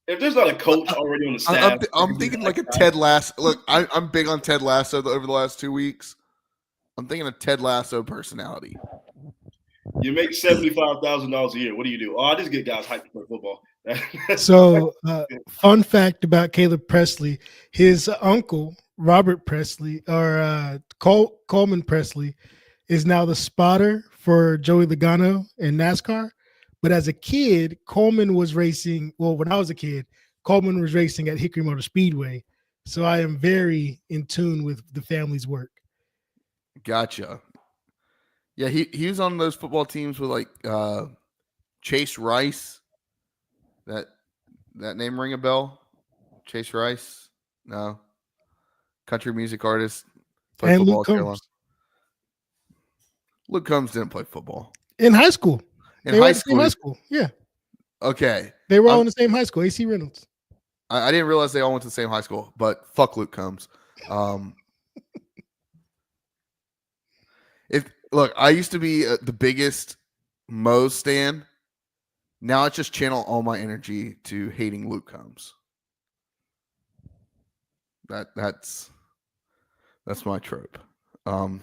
there's not a coach already on the staff. I'm thinking like a Ted Lasso. Look, I'm big on Ted Lasso over the last 2 weeks. I'm thinking a Ted Lasso personality. You make $75,000 a year. What do you do? Oh, I just get guys hyped to play football. So, fun fact about Caleb Presley: his uncle Robert Presley, or Coleman Presley, is now the spotter for Joey Logano in NASCAR. But as a kid, Coleman was racing. Well, when I was a kid, Coleman was racing at Hickory Motor Speedway. So I am very in tune with the family's work. Gotcha. Yeah, he was on those football teams with like Chase Rice. That name ring a bell? Chase Rice? No. Country music artist. Played and Luke Combs. Luke Combs didn't play football. In high school. In high school? Yeah. Okay. They were all in the same high school, AC Reynolds. I didn't realize they all went to the same high school, but fuck Luke Combs. Look, I used to be the biggest Moe's stan. Now I just channel all my energy to hating Luke Combs. That's my trope. All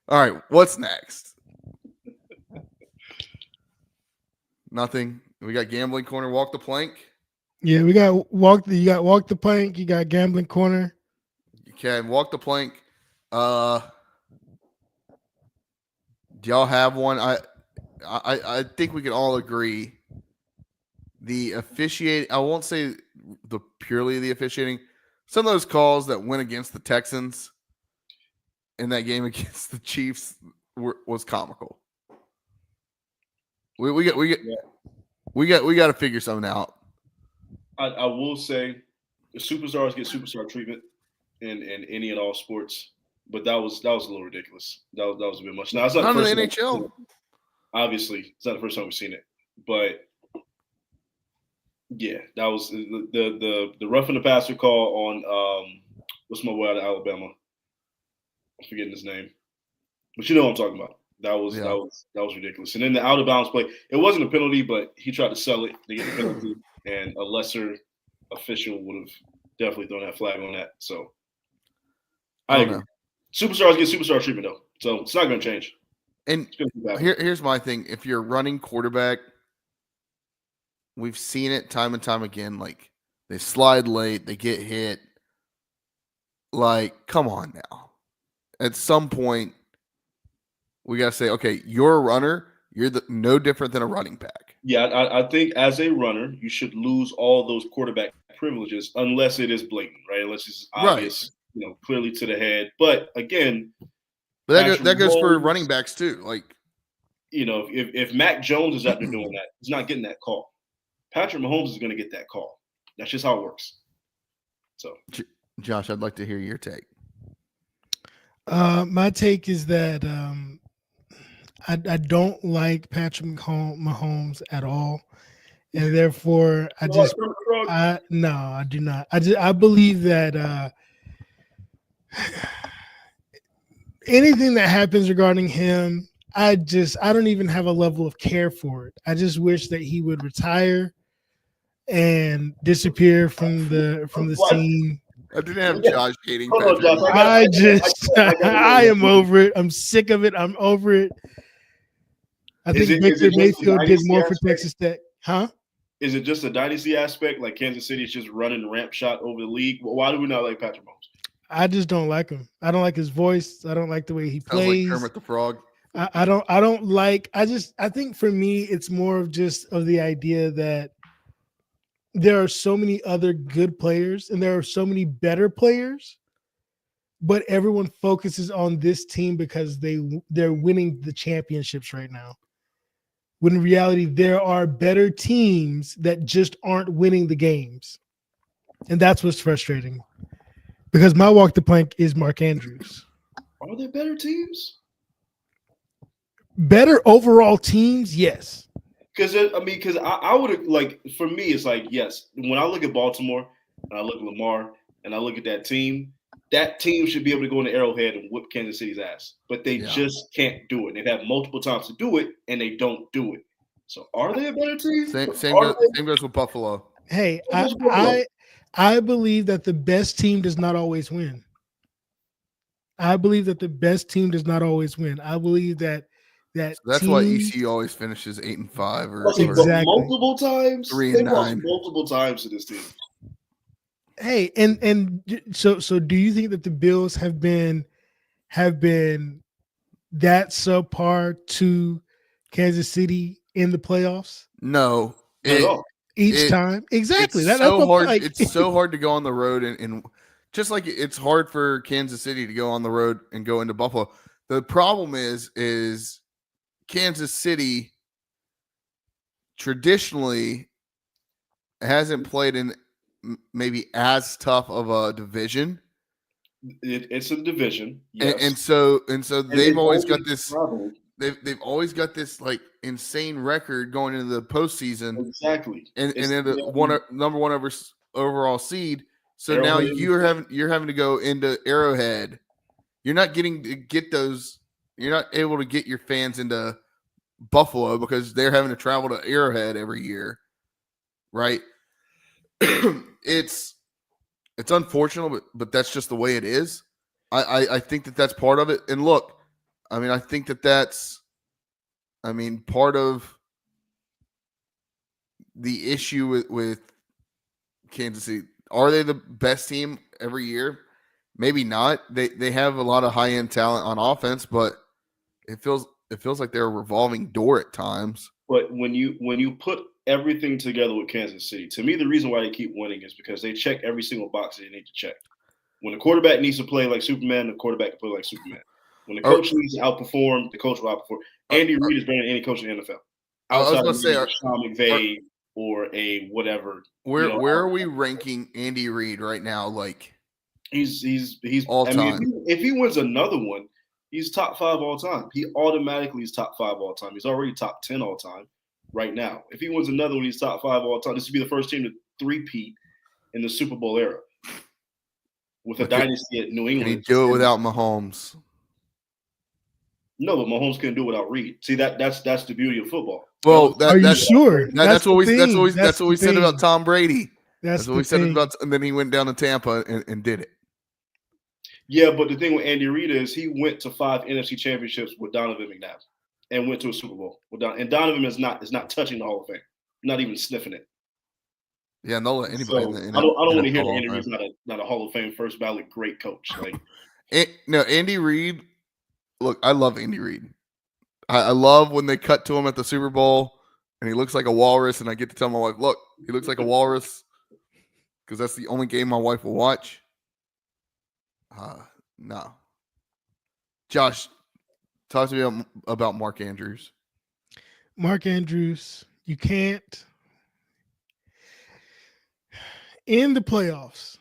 right, what's next? Nothing. We got gambling corner, walk the plank. Yeah, we got walk the plank. You got gambling corner. Okay, walk the plank. Do y'all have one? I think we can all agree. The officiating, I won't say purely the officiating. Some of those calls that went against the Texans in that game against the Chiefs was comical. We got to figure something out. I will say the superstars get superstar treatment in any and all sports. But that was a little ridiculous. That was a bit much. Now it's not the NHL. Obviously, it's not the first time we've seen it. But yeah, that was the roughing the passer call on what's my boy out of Alabama? I'm forgetting his name, but you know what I'm talking about. That was ridiculous. And then the out of bounds play, it wasn't a penalty, but he tried to sell it to get the penalty, and a lesser official would have definitely thrown that flag on that. So I agree. Superstars get superstar treatment, though. So it's not going to change. And here's my thing. If you're a running quarterback, we've seen it time and time again. Like they slide late, they get hit. Like, come on now. At some point, we got to say, okay, you're a runner. You're no different than a running back. Yeah, I think as a runner, you should lose all those quarterback privileges unless it is blatant, right? Unless it's obvious, clearly to the head. But again, but that goes for running backs too. Like, if Mac Jones is out there doing that, he's not getting that call. Patrick Mahomes is going to get that call. That's just how it works. So, Josh, I'd like to hear your take. My take is that I don't like Patrick Mahomes at all, and therefore I do not. I believe that anything that happens regarding him, I don't even have a level of care for it. I just wish that he would retire and disappear from the scene. I didn't have Josh hating. I am over it. I'm sick of it. I'm over it. I think Baker Mayfield did more for Texas Tech. Huh? Is it just a dynasty aspect? Like Kansas City is just running ramp shot over the league? Why do we not like Patrick Mahomes? I just don't like him. I don't like his voice. I don't like the way he plays. Like Kermit the Frog. I don't like. I think for me, it's more of the idea that there are so many other good players and there are so many better players, but everyone focuses on this team because they're winning the championships right now. When in reality, there are better teams that just aren't winning the games. And that's what's frustrating. Because my walk the plank is Mark Andrews. Are there better teams? Better overall teams, yes. Because I would like, for me, it's like, yes, when I look at Baltimore and I look at Lamar and I look at that team should be able to go in the Arrowhead and whip Kansas City's ass. But they just can't do it. They've had multiple times to do it, and they don't do it. So are they a better team? Same goes with Buffalo. Hey, I believe that the best team does not always win. I believe that the best team does not always win. I believe that so that's why ECU always finishes 8-5 or exactly multiple times. 3-9 multiple times to this team. Hey, and so do you think that the Bills have been that subpar to Kansas City in the playoffs? Not No. at all. Each time. Exactly. It's so hard. It's so hard to go on the road and just like it's hard for Kansas City to go on the road and go into Buffalo. The problem is Kansas City traditionally hasn't played in maybe as tough of a division. It's a division, yes. and so they've always got this. They've always got this like insane record going into the postseason. Exactly, and they're the number one overall seed. So Arrowhead, now you're having to go into Arrowhead. You're not getting to get those. You're not able to get your fans into Buffalo because they're having to travel to Arrowhead every year, right? It's unfortunate, but that's just the way it is. I think that's part of it. And look, I mean, I think that's part of the issue with Kansas City. Are they the best team every year? Maybe not. They have a lot of high-end talent on offense, but it feels like they're a revolving door at times. But when you put everything together with Kansas City, to me, the reason why they keep winning is because they check every single box they need to check. When the quarterback needs to play like Superman, the quarterback can play like Superman. When the coach needs to outperform, the coach will outperform. Andy Reid is better than any coach in the NFL. Outside of Sean McVay or a whatever. Where are we ranking Andy Reid right now? Like he's all time. If he wins another one, he's top 5 all time. He automatically is top 5 all time. He's already top 10 all time right now. If he wins another one, he's top 5 all time. This would be the first team to three-peat in the Super Bowl era with a dynasty at New England. Can he do it without Mahomes? No, but Mahomes couldn't do it without Reid. See, that's the beauty of football. Well, are you sure? That's what we said about Tom Brady. That's what we said about, and then he went down to Tampa and did it. Yeah, but the thing with Andy Reid is he went to 5 NFC championships with Donovan McNabb and went to a Super Bowl with and Donovan is not touching the Hall of Fame. not even sniffing it. Yeah, and they'll let anybody So in the I don't want to hear NFL that Andy Reid's not a Hall of Fame first ballot great coach. Like, no, Andy Reid. Look, I love Andy Reid. I love when they cut to him at the Super Bowl and he looks like a walrus, and I get to tell my wife, "Look, he looks like a walrus," because that's the only game my wife will watch. No, Josh, talk to me about Mark Andrews. Mark Andrews, you can't in the playoffs.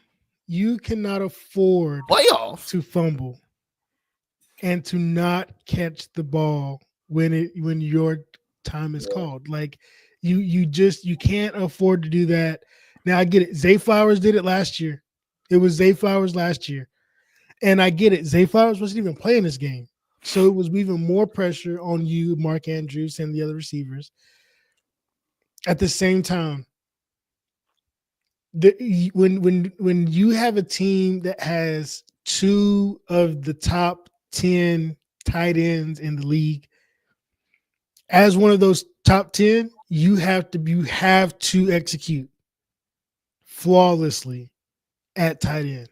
You cannot afford Playoffs to fumble and to not catch the ball when your time is called. Like you can't afford to do that. Now I get it. Zay Flowers did it last year. It was Zay Flowers last year. And I get it. Zay Flowers wasn't even playing this game. So it was even more pressure on you, Mark Andrews, and the other receivers. At the same time, when you have a team that has two of the top 10 tight ends in the league, as one of those top 10, you have to execute flawlessly at tight end.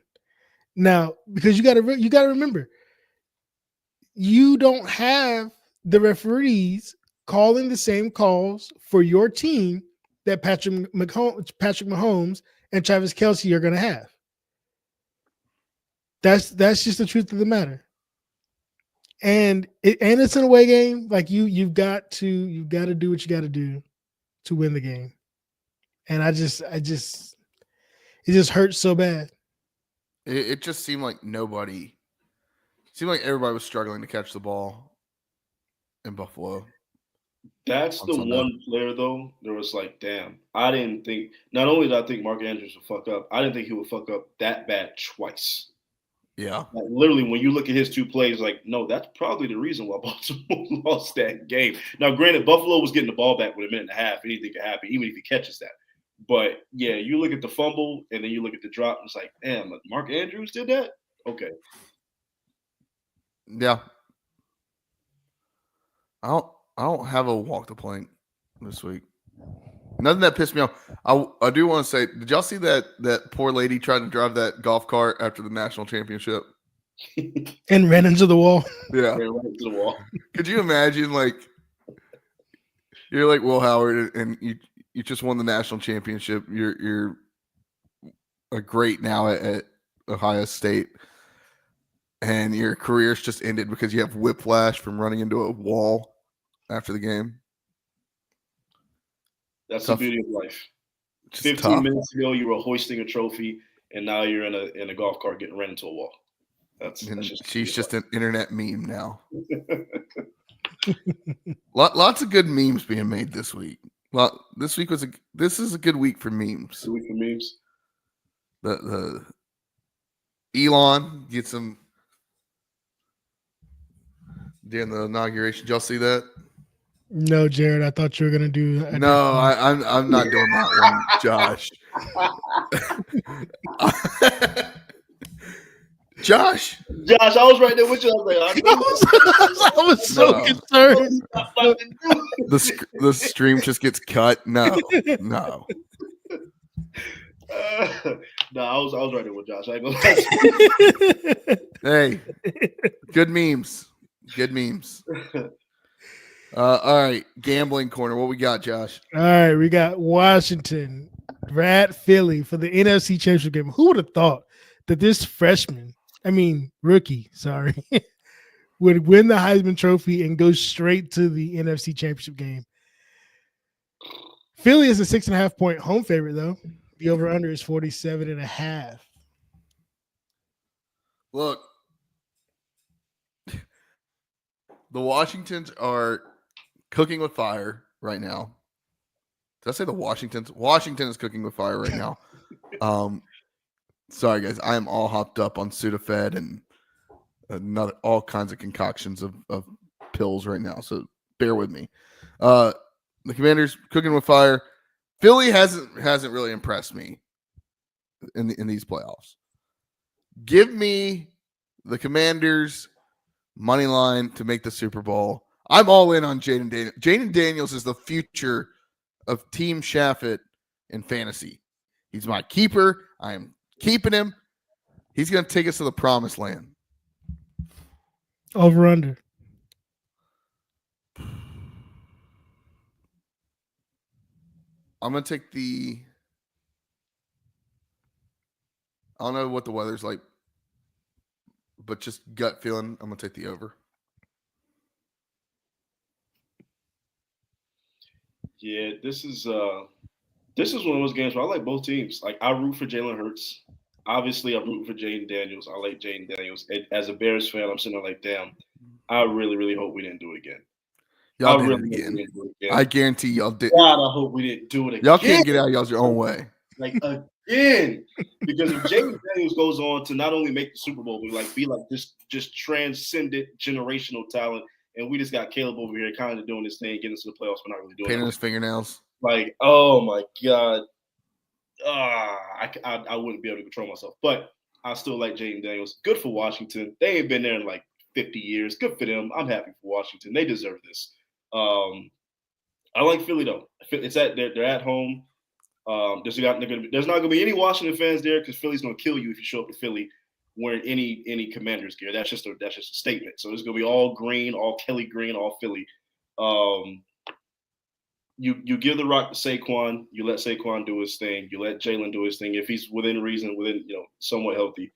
Now, because you got to remember, you don't have the referees calling the same calls for your team that Patrick Mahomes and Travis Kelce are going to have. That's just the truth of the matter. And it's an away game. Like you've got to do what you got to do to win the game. And it just hurts so bad. It just seemed like everybody was struggling to catch the ball in Buffalo. That's the one player, though. There was like, damn, I didn't think. Not only did I think Mark Andrews would fuck up, I didn't think he would fuck up that bad twice. Yeah, like, literally, when you look at his two plays, like, no, that's probably the reason why Baltimore lost that game. Now, granted, Buffalo was getting the ball back with a minute and a half. Anything could happen, even if he catches that. But yeah, you look at the fumble and then you look at the drop, and it's like, damn, Mark Andrews did that. Okay. Yeah. I don't have a walk the plank this week. Nothing that pissed me off. I do want to say, did y'all see that poor lady tried to drive that golf cart after the national championship and ran into the wall? Yeah, ran right into the wall. Could you imagine, like, you're like Will Howard and you just won the national championship. You're a great now at Ohio State, and your career's just ended because you have whiplash from running into a wall after the game. That's tough. The beauty of life. Just 15 tough. minutes ago, you were hoisting a trophy, and now you're in a golf cart getting ran into a wall. She's just an internet meme now. Lots of good memes being made this week. This is a good week for memes. Good week for memes. The Elon gets some during the inauguration. Did y'all see that? No, Jared. I thought you were gonna do. No, I'm not doing that one, Josh. Josh, I was right there with you. I was like, I was so concerned. The stream just gets cut. No. No, I was right there with Josh. I ain't gonna Hey, good memes. All right, gambling corner. What we got, Josh? All right, we got Washington, Brad Philly for the NFC Championship game. Who would have thought that this rookie, would win the Heisman Trophy and go straight to the NFC Championship game? Philly is a 6.5 point home favorite, though. The over-under is 47.5. Look, the Washingtons are cooking with fire right now. Did I say the Washingtons? Washington is cooking with fire right now. Sorry, guys. I am all hopped up on Sudafed and all kinds of concoctions of pills right now. So bear with me. The Commanders cooking with fire. Philly hasn't really impressed me in these playoffs. Give me the Commanders money line to make the Super Bowl. I'm all in on Jaden Daniels. Jaden Daniels is the future of Team Shaffett in fantasy. He's my keeper. I am keeping him. He's going to take us to the promised land. Over under. I'm going to take the. I don't know what the weather's like, but just gut feeling, I'm going to take the over. Yeah, this is one of those games where I like both teams. Like, I root for Jalen Hurts. Obviously, I'm rooting for Jaden Daniels. I like Jaden Daniels. As a Bears fan, I'm sitting there like, damn, I really, really hope we didn't do it again. Y'all did it again. I guarantee y'all did. God, I hope we didn't do it again. Y'all can't get out of y'all's own way. Like, again. Because if Jaden Daniels goes on to not only make the Super Bowl, but be like this just transcendent generational talent, and we just got Caleb over here kind of doing this thing, getting us to the playoffs, but not really doing it. Painting his fingernails. Like, oh my God. I wouldn't be able to control myself. But I still like Jaden Daniels. Good for Washington. They ain't been there in like 50 years. Good for them. I'm happy for Washington. They deserve this. I like Philly though. They're at home. There's not going to be any Washington fans there because Philly's going to kill you if you show up to Philly wearing any Commanders gear. That's just a statement. So it's going to be all green, all Kelly green, all Philly. You give the rock to Saquon. You let Saquon do his thing. You let Jalen do his thing if he's within reason, somewhat healthy.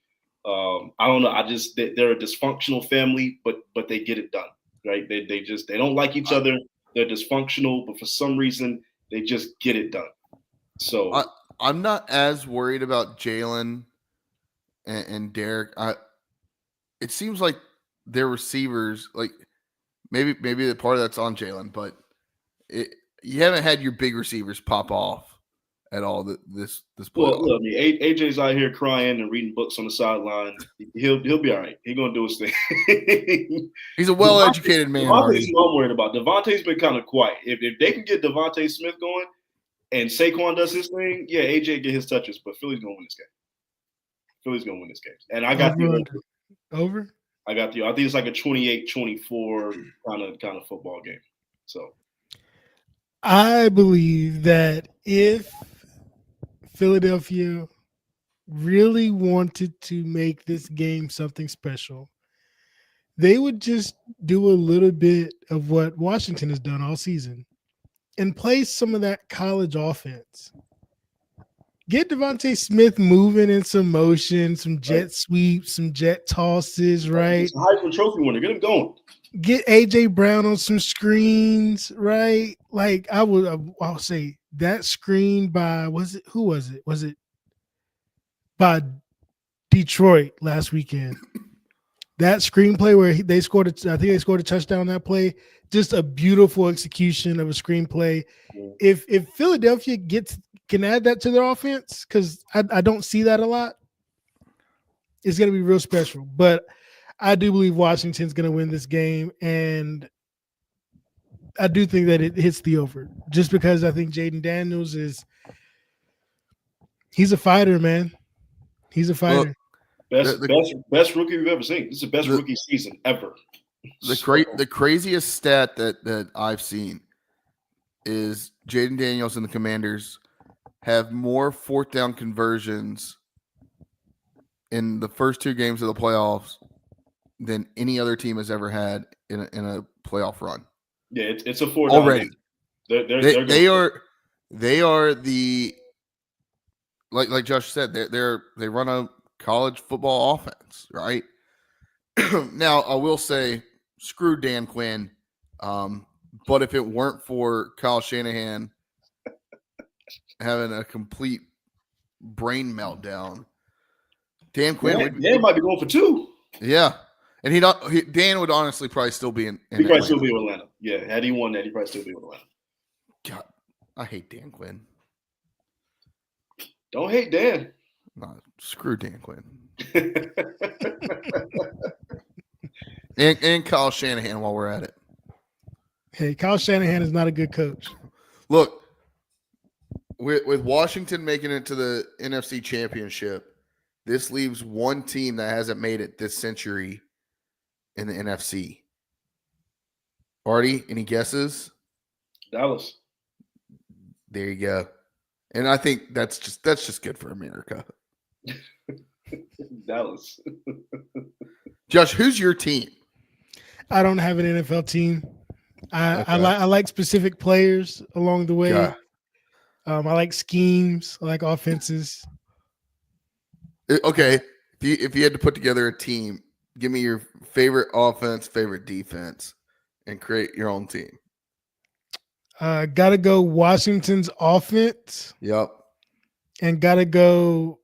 I don't know. They're a dysfunctional family, but they get it done, right? They don't like each other. They're dysfunctional, but for some reason they just get it done. So I'm not as worried about Jalen and Derek. It seems like their receivers, like maybe the part of that's on Jalen, but you haven't had your big receivers pop off at all this playoff. Well, look, I mean, AJ's out here crying and reading books on the sideline. He'll be all right. He's gonna do his thing. He's a well-educated man. Devontae's what I'm worried about. Devontae's been kind of quiet. If they can get Devontae Smith going and Saquon does his thing, yeah, AJ get his touches, but Philly's gonna win this game. Philly's gonna win this game, and I got the over. I got the. I think it's like a 28-24 kind of football game. So. I believe that if Philadelphia really wanted to make this game something special, they would just do a little bit of what Washington has done all season and play some of that college offense. Get Devontae Smith moving in some motion, some jet sweeps, some jet tosses, right? He's a Heisman Trophy winner. Get him going. Get AJ Brown on some screens, right? Like I'll say that screen by who was it? Was it by Detroit last weekend? That screenplay where they scored I think they scored a touchdown on that play. Just a beautiful execution of a screenplay. If Philadelphia can add that to their offense, because I don't see that a lot, it's going to be real special. But I do believe Washington's going to win this game, and I do think that it hits the over, just because I think Jaden Daniels he's a fighter, man. He's a fighter. Best rookie we've ever seen. This is the best rookie season ever. The craziest stat that I've seen is Jaden Daniels and the Commanders have more fourth down conversions in the first two games of the playoffs than any other team has ever had in a playoff run. Yeah, it's a four already. They are the like Josh said, they run a college football offense, right? Now I will say, screw Dan Quinn. But if it weren't for Kyle Shanahan having a complete brain meltdown, Dan Quinn might be going for 2. Yeah. And Dan would honestly probably still be in He'd probably still be with Atlanta. Yeah, had he won that, he'd probably still be with Atlanta. God, I hate Dan Quinn. Don't hate Dan. No, screw Dan Quinn. and Kyle Shanahan while we're at it. Hey, Kyle Shanahan is not a good coach. Look, with Washington making it to the NFC Championship, this leaves one team that hasn't made it this century in the NFC. Artie, any guesses? Dallas. There you go. And I think that's just good for America. Dallas. Josh, who's your team? I don't have an NFL team. I Okay. like specific players along the way. Okay. I like schemes. I like offenses. Okay. If you had to put together a team, give me your favorite offense, favorite defense, and create your own team. Gotta go Washington's offense. Yep. And gotta go.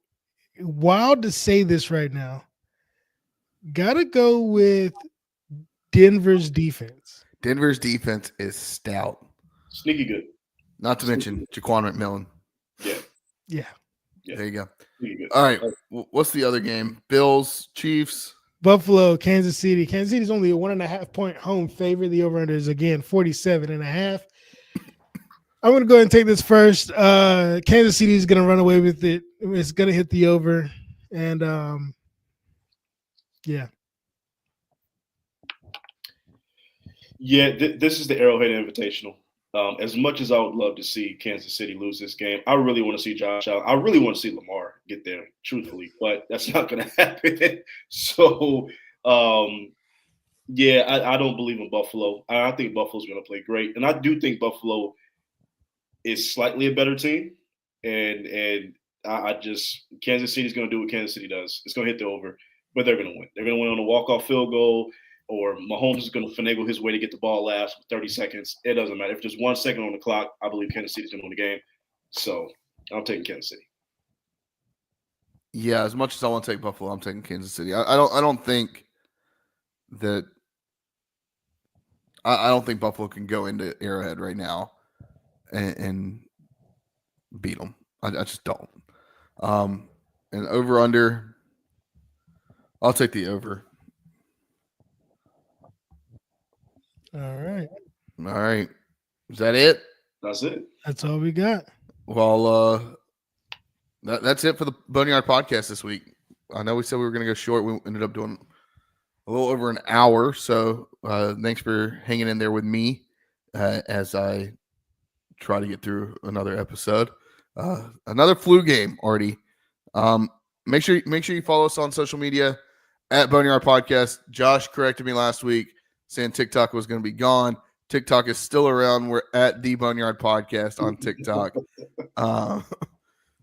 Wild to say this right now. Gotta go with Denver's defense. Denver's defense is stout. Sneaky good. Not to mention Jaquan McMillan. Yeah. There you go. Sneaky good. All right. What's the other game? Bills, Chiefs. Buffalo, Kansas City. Kansas City's only a 1.5 point home favorite. The over-under is again 47.5. I'm going to go ahead and take this first. Kansas City is going to run away with it. It's going to hit the over. And, yeah. Yeah, this is the Arrowhead Invitational. As much as I would love to see Kansas City lose this game, I really want to see Josh out. I really want to see Lamar get there, truthfully, but that's not going to happen. So, yeah, I don't believe in Buffalo. I think Buffalo's going to play great. And I do think Buffalo is slightly a better team. And I just – Kansas City's going to do what Kansas City does. It's going to hit the over, but they're going to win. They're going to win on a walk-off field goal. Or Mahomes is going to finagle his way to get the ball last with 30 seconds. It doesn't matter. If there's 1 second on the clock, I believe Kansas City's going to win the game. So I'm taking Kansas City. Yeah, as much as I want to take Buffalo, I'm taking Kansas City. I don't think that I don't think Buffalo can go into Arrowhead right now and beat them. I just don't. And over under, I'll take the over. All right. All right. Is that it? That's it. That's all we got. Well, that's it for the Boneyard podcast this week. I know we said we were going to go short. We ended up doing a little over an hour. So thanks for hanging in there with me as I try to get through another episode. Another flu game already. Make sure you follow us on social media at Boneyard Podcast. Josh corrected me last week, saying TikTok was going to be gone. TikTok is still around. We're at the Boneyard Podcast on TikTok.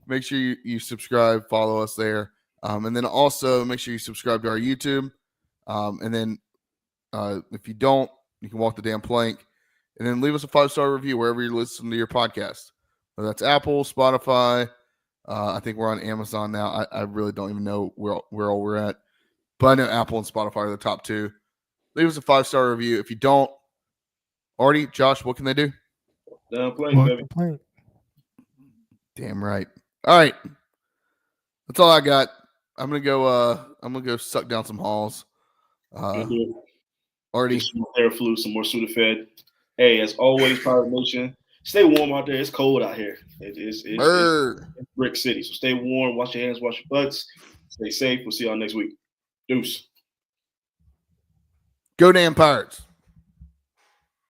Make sure you subscribe, follow us there. And then also make sure you subscribe to our YouTube. And then if you don't, you can walk the damn plank. And then leave us a 5-star review wherever you listen to your podcast. Whether that's Apple, Spotify. I think we're on Amazon now. I really don't even know where all we're at. But I know Apple and Spotify are the top 2. Leave us a 5-star review. If you don't already, Josh, what can they do? Down playing, baby. Damn right. All right. That's all I got. I'm gonna go suck down some halls. Already some more Theraflu, some more Sudafed. Hey, as always, Pirate Nation, stay warm out there. It's cold out here. It's Brick City. So stay warm, wash your hands, wash your butts. Stay safe. We'll see y'all next week. Deuce. Go damn Pirates.